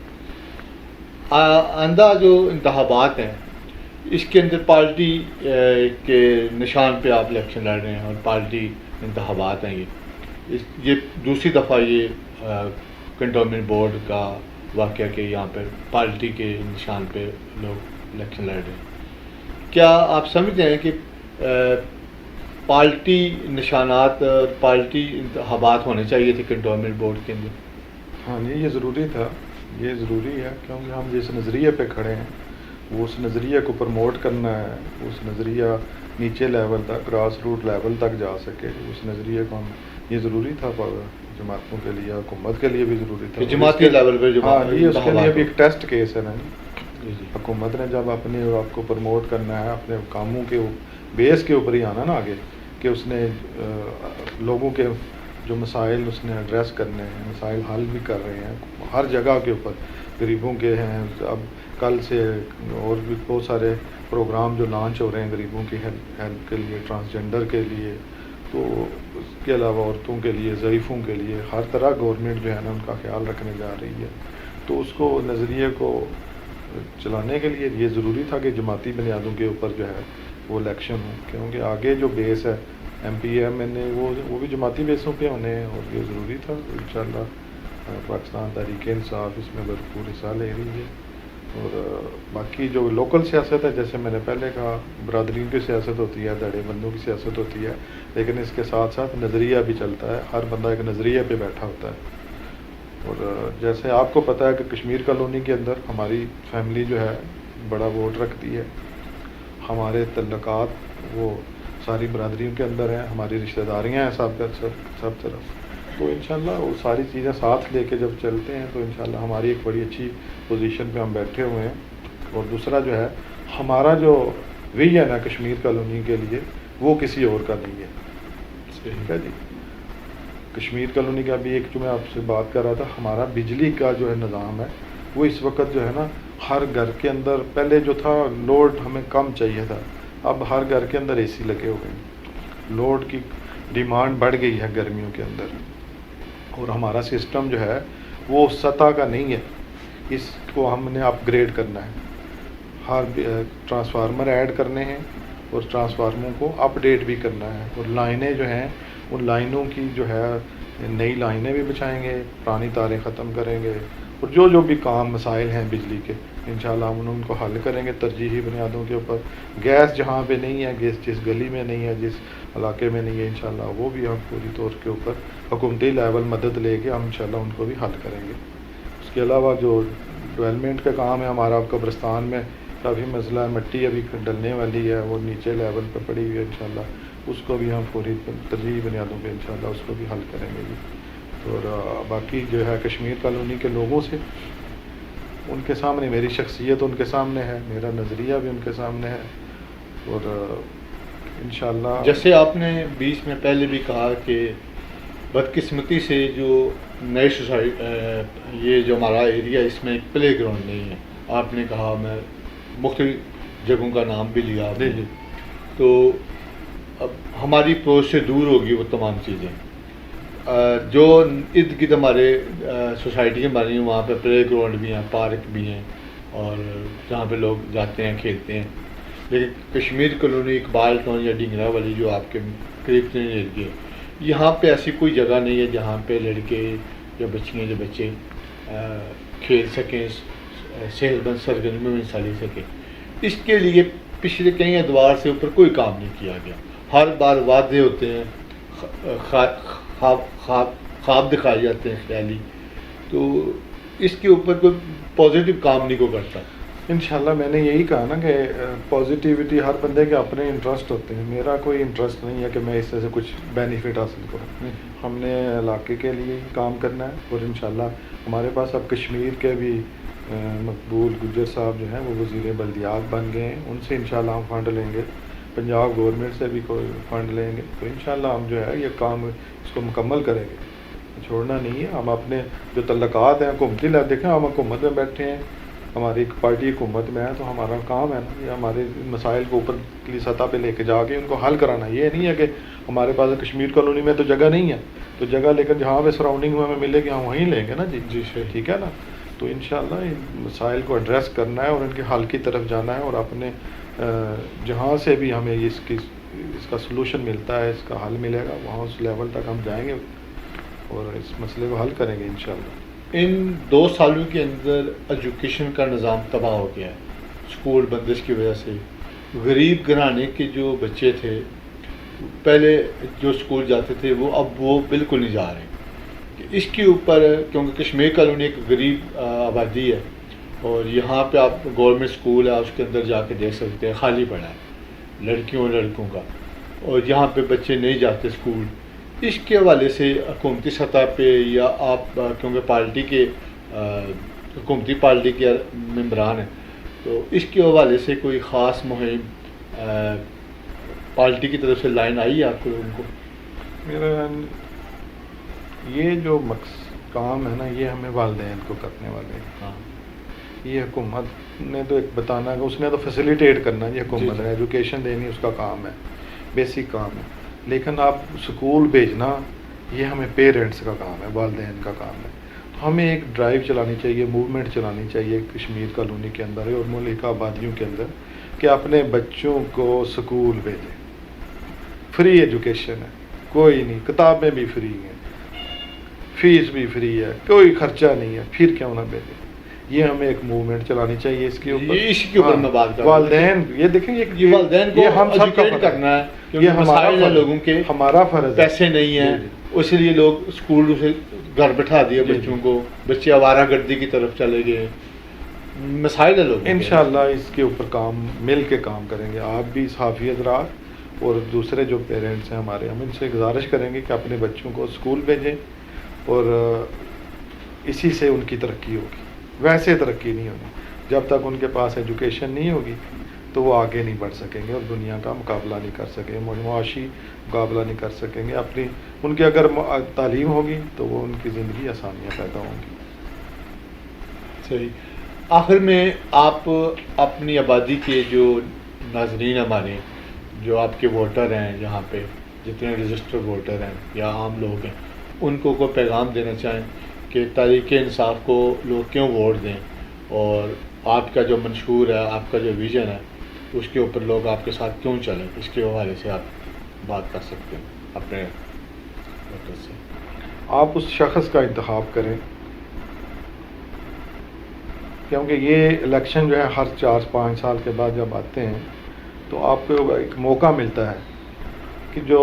آئندہ جو انتخابات ہیں اس کے اندر پارٹی کے نشان پہ آپ الیکشن لڑ رہے ہیں, اور پارٹی انتخابات ہیں. یہ دوسری دفعہ یہ کنٹونمنٹ بورڈ کا واقعہ کہ یہاں پہ پارٹی کے نشان پہ لوگ الیکشن لڑ رہے ہیں. کیا آپ سمجھتے ہیں کہ پارٹی نشانات پارٹی انتخابات ہونے چاہیے تھے کنٹونمنٹ بورڈ کے اندر؟ ہاں جی, یہ ضروری تھا, یہ ضروری ہے کیونکہ ہم جس نظریے پہ کھڑے ہیں وہ اس نظریے کو پروموٹ کرنا ہے. اس نظریہ نیچے لیول تک, گراس روٹ لیول تک جا سکے. اس نظریے کو ہم, یہ ضروری تھا جماعتوں کے لیے, حکومت کے لیے بھی ضروری تھا. جماعتی لیول پہ ہاں جی, اس کے لیے بھی ایک ٹیسٹ کیس ہے نا. حکومت نے جب اپنے آپ کو پروموٹ کرنا ہے, اپنے کاموں کے بیس کے اوپر ہی آنا نا آگے, کہ اس نے لوگوں کے جو مسائل اس نے ایڈریس کرنے ہیں, مسائل حل بھی کر رہے ہیں ہر جگہ کے اوپر. غریبوں کے ہیں, اب کل سے اور بھی بہت سارے پروگرام جو لانچ ہو رہے ہیں غریبوں کی ہیلپ کے لیے, ٹرانسجنڈر کے لیے, تو اس کے علاوہ عورتوں کے لیے, ضعیفوں کے لیے, ہر طرح گورنمنٹ جو ہے نا ان کا خیال رکھنے جا رہی ہے. تو اس کو نظریے کو چلانے کے لیے یہ ضروری تھا کہ جماعتی بنیادوں کے اوپر جو ہے وہ الیکشن ہو, کیونکہ آگے جو بیس ہے ایم پی ایم این اے وہ بھی جماعتی بیسوں پہ ہونے ہیں, اور یہ ضروری تھا. انشاءاللہ پاکستان تحریک انصاف اس میں بھرپور حصہ لے رہی ہے. اور باقی جو لوکل سیاست ہے, جیسے میں نے پہلے کہا, برادریوں کی سیاست ہوتی ہے, دھڑے بندوں کی سیاست ہوتی ہے, لیکن اس کے ساتھ ساتھ نظریہ بھی چلتا ہے. ہر بندہ ایک نظریے پہ بیٹھا ہوتا ہے. اور جیسے آپ کو پتہ ہے کہ کشمیر کالونی کے اندر ہماری فیملی جو ہے بڑا ووٹ رکھتی ہے. ہمارے تعلقات وہ ساری برادریوں کے اندر ہیں, ہماری رشتہ داریاں ہیں سب طرف. تو انشاءاللہ وہ ساری چیزیں ساتھ لے کے جب چلتے ہیں تو انشاءاللہ ہماری ایک بڑی اچھی پوزیشن پہ ہم بیٹھے ہوئے ہیں. اور دوسرا جو ہے ہمارا جو ویژن ہے کشمیر کالونی کے لیے وہ کسی اور کا نہیں ہے. ٹھیک ہے جی. کشمیر کالونی کا بھی ایک جو میں آپ سے بات کر رہا تھا, ہمارا بجلی کا جو ہے نظام ہے وہ اس وقت جو ہے نا ہر گھر کے اندر, پہلے جو تھا لوڈ ہمیں کم چاہیے تھا, اب ہر گھر کے اندر اے سی لگے ہوئے ہیں. لوڈ کی ڈیمانڈ بڑھ گئی ہے گرمیوں کے اندر, اور ہمارا سسٹم جو ہے وہ سطح کا نہیں ہے, اس کو ہم نے اپ گریڈ کرنا ہے. ہر ٹرانسفارمر ایڈ کرنے ہیں اور ٹرانسفارمروں کو اپ ڈیٹ بھی کرنا ہے, اور لائنیں جو ہیں ان لائنوں کی جو ہے نئی لائنیں بھی بچھائیں گے, پرانی تاریں ختم کریں گے, اور جو بھی کام مسائل ہیں بجلی کے انشاءاللہ ہم ان کو حل کریں گے ترجیحی بنیادوں کے اوپر. گیس جہاں پہ نہیں ہے, گیس جس گلی میں نہیں ہے, جس علاقے میں نہیں ہے, انشاءاللہ وہ بھی ہم پوری طور کے اوپر حکومتی لیول مدد لے کے ہم انشاءاللہ ان کو بھی حل کریں گے. اس کے علاوہ جو ڈیولپمنٹ کا کام ہے ہمارا قبرستان میں کافی مسئلہ ہے, مٹی ابھی ڈلنے والی ہے, وہ نیچے لیول پہ پڑی ہوئی ہے, انشاءاللہ اس کو بھی ہم فوری ترجیحی بنیادوں پہ انشاءاللہ اس کو بھی حل کریں گے جی. اور باقی جو ہے کشمیر کالونی کے لوگوں سے, ان کے سامنے میری شخصیت ان کے سامنے ہے, میرا نظریہ بھی ان کے سامنے ہے, اور انشاءاللہ جیسے آپ نے بیچ میں پہلے بھی کہا کہ بدقسمتی سے جو نئے سوسائٹی یہ جو ہمارا ایریا اس میں ایک پلے گراؤنڈ نہیں ہے. آپ نے کہا, میں مختلف جگہوں کا نام بھی لیا آپ نے, تو اب ہماری پروچ سے دور ہوگی وہ تمام چیزیں. جو ارد گرد ہمارے سوسائٹی بنی ہیں وہاں پہ پلے گراؤنڈ بھی ہیں, پارک بھی ہیں, اور جہاں پہ لوگ جاتے ہیں کھیلتے ہیں. لیکن کشمیر کالونی, اقبال ٹاؤن یا ڈنگرا والی جو آپ کے قریب ترین ایریا ہے, یہاں پہ ایسی کوئی جگہ نہیں ہے جہاں پہ لڑکے یا بچیاں یا بچے کھیل سکیں, صحت مند سرگرمیوں میں حصہ لے سکیں. اس کے لیے پچھلے کئی ادوار سے اوپر کوئی کام نہیں کیا گیا. ہر بار وعدے ہوتے ہیں, خواب دکھائے جاتے ہیں خیالی, تو اس کے اوپر کوئی پازیٹیو کام نہیں کو کرتا. انشاءاللہ میں نے یہی کہا نا کہ پازیٹیوٹی ہر بندے کے اپنے انٹرسٹ ہوتے ہیں. میرا کوئی انٹرسٹ نہیں ہے کہ میں اس سے کچھ بینیفٹ حاصل کروں. ہم نے علاقے کے لیے ہی کام کرنا ہے, اور انشاءاللہ ہمارے پاس اب کشمیر کے بھی مقبول گجر صاحب جو ہیں وہ وزیر بلدیات بن گئے ہیں, ان سے انشاءاللہ ہم فنڈ لیں گے, پنجاب گورنمنٹ سے بھی کوئی فنڈ لیں گے, تو انشاءاللہ ہم جو ہے یہ کام اس کو مکمل کریں گے, چھوڑنا نہیں ہے. ہم اپنے جو تعلقات ہیں حکومتی دیکھیں, ہم حکومت میں بیٹھے ہیں, ہماری ایک پارٹی حکومت میں ہے, تو ہمارا کام ہے نا یہ ہمارے مسائل کو اوپر کی سطح پہ لے کے جا کے ان کو حل کرانا. یہ نہیں ہے کہ ہمارے پاس کشمیر کالونی میں تو جگہ نہیں ہے, تو جگہ لیکن جہاں پہ سراؤنڈنگ میں ہمیں ملے گی ہم وہیں لیں گے نا جی. جی سر, ٹھیک ہے نا. تو انشاءاللہ ان مسائل کو ایڈریس کرنا ہے اور ان کے حل کی طرف جانا ہے, اور اپنے جہاں سے بھی ہمیں اس کا سلوشن ملتا ہے, اس کا حل ملے گا, وہاں اس لیول تک ہم جائیں گے اور اس مسئلے کو حل کریں گے انشاءاللہ. ان 2 سالوں کے اندر ایجوکیشن کا نظام تباہ ہو گیا ہے, اسکول بندش کی وجہ سے. غریب گھرانے کے جو بچے تھے پہلے جو اسکول جاتے تھے اب وہ بالکل نہیں جا رہے. اس کے اوپر کیونکہ کشمیر کالونی ایک غریب آبادی ہے, اور یہاں پہ آپ گورنمنٹ اسکول ہے اس کے اندر جا کے دیکھ سکتے ہیں خالی پڑا ہے لڑکیوں اور لڑکوں کا, اور یہاں پہ بچے نہیں جاتے اسکول. اس کے حوالے سے حکومتی سطح پہ یا آپ کیونکہ پارٹی کے حکومتی پارٹی کے ممبران ہیں, تو اس کے حوالے سے کوئی خاص مہم پارٹی کی طرف سے لائن آئی ہے آپ کو ان کو؟ میرا یہ جو کام ہے نا یہ ہمیں والدین کو کرنے والے ہیں. ہاں, یہ حکومت نے تو ایک بتانا ہے, اس نے تو فیسیلیٹیٹ کرنا ہے, یہ حکومت ہے, ایجوکیشن دینی اس کا کام ہے, بیسک کام ہے. لیکن آپ اسکول بھیجنا یہ ہمیں پیرنٹس کا کام ہے, والدین کا کام ہے. تو ہمیں ایک ڈرائیو چلانی چاہیے, موومنٹ چلانی چاہیے کشمیر کالونی کے اندر اور ملک آبادیوں کے اندر کہ اپنے بچوں کو اسکول بھیجیں. فری ایجوکیشن ہے, کوئی نہیں, کتابیں بھی فری ہیں, فیس بھی فری ہے, کوئی خرچہ نہیں ہے, پھر کیوں نہ بھیجیں. یہ ہمیں ایک موومنٹ چلانی چاہیے اس کے اوپر. اس کے اوپر میں بات کر رہا ہوں. والدین یہ دیکھیں, یہ والدین کو ہم سب کا کرنا ہے, یہ ہمارا مسائل لوگوں کے, ہمارا فرض ہے. پیسے نہیں ہیں اس لیے لوگ اسکول سے گھر بٹھا دیا بچوں کو, بچے آوارہ گردی کی طرف چلے گئے. مسائل ہے لوگ. انشاءاللہ اس کے اوپر کام مل کے کام کریں گے. آپ بھی صحافی حضرات اور دوسرے جو پیرنٹس ہیں ہمارے, ہم ان سے گزارش کریں گے کہ اپنے بچوں کو اسکول بھیجیں, اور اسی سے ان کی ترقی ہوگی. ویسے ترقی نہیں ہونی. جب تک ان کے پاس ایجوکیشن نہیں ہوگی تو وہ آگے نہیں بڑھ سکیں گے اور دنیا کا مقابلہ نہیں کر سکیں گے, معاشی مقابلہ نہیں کر سکیں گے. ان کی اگر تعلیم ہوگی تو وہ ان کی زندگی آسانیاں پیدا ہوں گی. صحیح. آخر میں آپ اپنی آبادی کے جو ناظرین ہمارے, جو آپ کے ووٹر ہیں, یہاں پہ جتنے رجسٹرڈ ووٹر ہیں یا عام لوگ ہیں, ان کو کوئی پیغام دینا چاہیں کہ تحریک انصاف کو لوگ کیوں ووٹ دیں, اور آپ کا جو منشور ہے, آپ کا جو ویژن ہے, اس کے اوپر لوگ آپ کے ساتھ کیوں چلیں, اس کے حوالے سے آپ بات کر سکتے ہیں اپنے ووٹر سے. آپ اس شخص کا انتخاب کریں, کیونکہ یہ الیکشن جو ہے ہر 4-5 سال کے بعد جب آتے ہیں تو آپ کو ایک موقع ملتا ہے کہ جو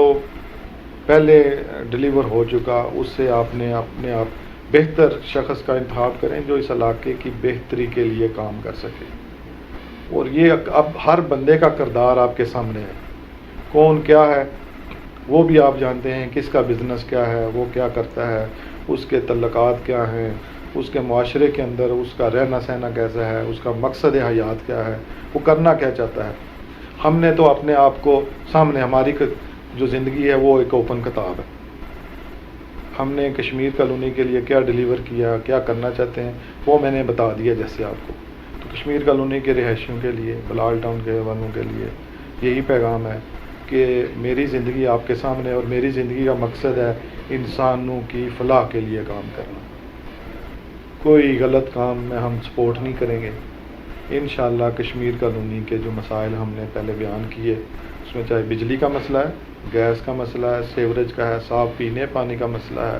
پہلے ڈیلیور ہو چکا اس سے آپ نے اپنے آپ بہتر شخص کا انتخاب کریں جو اس علاقے کی بہتری کے لیے کام کر سکے. اور یہ اب ہر بندے کا کردار آپ کے سامنے ہے, کون کیا ہے وہ بھی آپ جانتے ہیں, کس کا بزنس کیا ہے, وہ کیا کرتا ہے, اس کے تعلقات کیا ہیں, اس کے معاشرے کے اندر اس کا رہنا سہنا کیسا ہے, اس کا مقصد حیات کیا ہے, وہ کرنا کیا چاہتا ہے. ہم نے تو اپنے آپ کو سامنے, ہماری جو زندگی ہے وہ ایک اوپن کتاب ہے. ہم نے کشمیر کالونی کے لیے کیا ڈیلیور کیا, کیا کرنا چاہتے ہیں, وہ میں نے بتا دیا جیسے آپ کو. تو کشمیر کالونی کے رہائشیوں کے لیے, بلال ٹاؤن کے والوں کے لیے یہی پیغام ہے کہ میری زندگی آپ کے سامنے, اور میری زندگی کا مقصد ہے انسانوں کی فلاح کے لیے کام کرنا. کوئی غلط کام میں ہم سپورٹ نہیں کریں گے. انشاءاللہ کشمیر کالونی کے جو مسائل ہم نے پہلے بیان کیے, اس میں چاہے بجلی کا مسئلہ ہے, گیس کا مسئلہ ہے, سیوریج کا ہے, صاف پینے پانی کا مسئلہ ہے,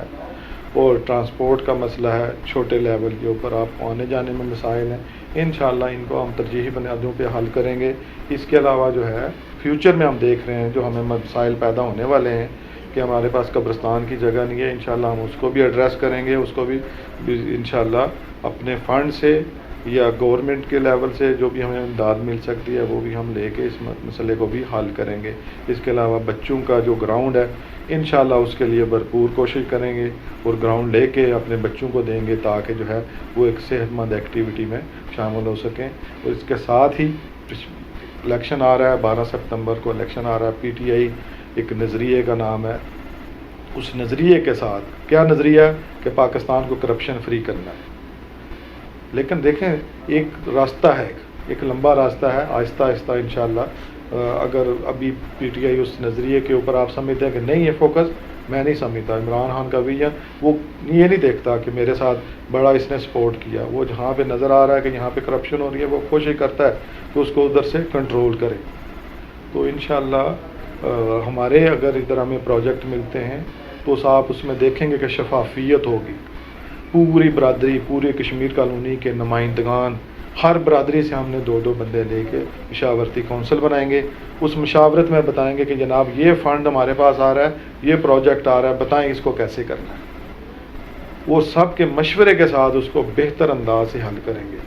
اور ٹرانسپورٹ کا مسئلہ ہے, چھوٹے لیول کے اوپر آپ کو آنے جانے میں مسائل ہیں, انشاءاللہ ان کو ہم ترجیحی بنیادوں پہ حل کریں گے. اس کے علاوہ جو ہے فیوچر میں ہم دیکھ رہے ہیں جو ہمیں مسائل پیدا ہونے والے ہیں کہ ہمارے پاس قبرستان کی جگہ نہیں ہے, انشاءاللہ ہم اس کو بھی ایڈریس کریں گے. اس کو بھی انشاءاللہ اپنے فنڈ سے یا گورنمنٹ کے لیول سے جو بھی ہمیں امداد مل سکتی ہے وہ بھی ہم لے کے اس مسئلے کو بھی حل کریں گے. اس کے علاوہ بچوں کا جو گراؤنڈ ہے انشاءاللہ اس کے لیے بھرپور کوشش کریں گے, اور گراؤنڈ لے کے اپنے بچوں کو دیں گے تاکہ جو ہے وہ ایک صحت مند ایکٹیویٹی میں شامل ہو سکیں. اور اس کے ساتھ ہی الیکشن آ رہا ہے, 12 سپتمبر کو الیکشن آ رہا ہے. پی ٹی آئی ایک نظریے کا نام ہے, اس نظریے کے ساتھ کیا نظریہ ہے کہ پاکستان کو کرپشن فری کرنا ہے. لیکن دیکھیں ایک راستہ ہے, ایک لمبا راستہ ہے, آہستہ آہستہ انشاءاللہ. اگر ابھی پی ٹی آئی اس نظریے کے اوپر آپ سمجھتے ہیں کہ نہیں ہے فوکس, میں نہیں سمجھتا. عمران خان کا ویژن وہ یہ نہیں دیکھتا کہ میرے ساتھ بڑا اس نے سپورٹ کیا, وہ جہاں پہ نظر آ رہا ہے کہ یہاں پہ کرپشن ہو رہی ہے وہ کوشش کرتا ہے کہ اس کو ادھر سے کنٹرول کرے. تو انشاءاللہ ہمارے اگر ادھر ہمیں پروجیکٹ ملتے ہیں تو آپ اس میں دیکھیں گے کہ شفافیت ہوگی. پوری برادری, پورے کشمیر کالونی کے نمائندگان, ہر برادری سے ہم نے 2-2 بندے لے کے مشاورتی کونسل بنائیں گے. اس مشاورت میں بتائیں گے کہ جناب یہ فنڈ ہمارے پاس آ رہا ہے, یہ پروجیکٹ آ رہا ہے, بتائیں اس کو کیسے کرنا ہے. وہ سب کے مشورے کے ساتھ اس کو بہتر انداز سے حل کریں گے.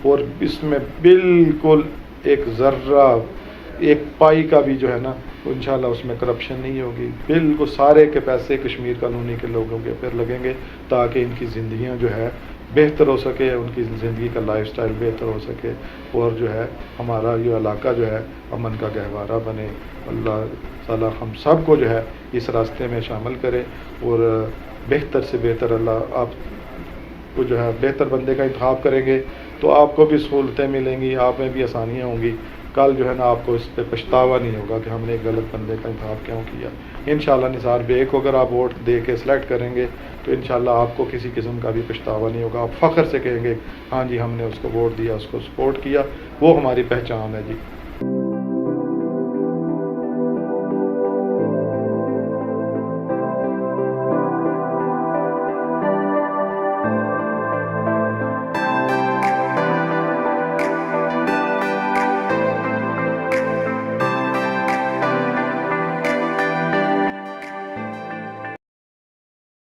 اور اس میں بالکل ایک ذرہ, ایک پائی کا بھی جو ہے نا, انشاءاللہ اس میں کرپشن نہیں ہوگی. بالکل سارے کے پیسے کشمیر کالونی کے لوگوں کے پھر لگیں گے تاکہ ان کی زندگیاں جو ہے بہتر ہو سکے, ان کی زندگی کا لائف سٹائل بہتر ہو سکے, اور جو ہے ہمارا یہ علاقہ جو ہے امن کا گہوارہ بنے. اللہ تعالیٰ ہم سب کو جو ہے اس راستے میں شامل کرے, اور بہتر سے بہتر اللہ آپ کو جو ہے بہتر بندے کا انتخاب کریں گے تو آپ کو بھی سہولتیں ملیں گی, آپ میں بھی آسانیاں ہوں گی. کل جو ہے نا آپ کو اس پہ پچھتاوا نہیں ہوگا کہ ہم نے ایک غلط بندے کا انتخاب کیوں کیا. انشاءاللہ نثار بیگ کو اگر آپ ووٹ دے کے سلیکٹ کریں گے تو انشاءاللہ آپ کو کسی قسم کا بھی پچھتاوا نہیں ہوگا. آپ فخر سے کہیں گے ہاں جی ہم نے اس کو ووٹ دیا, اس کو سپورٹ کیا, وہ ہماری پہچان ہے جی.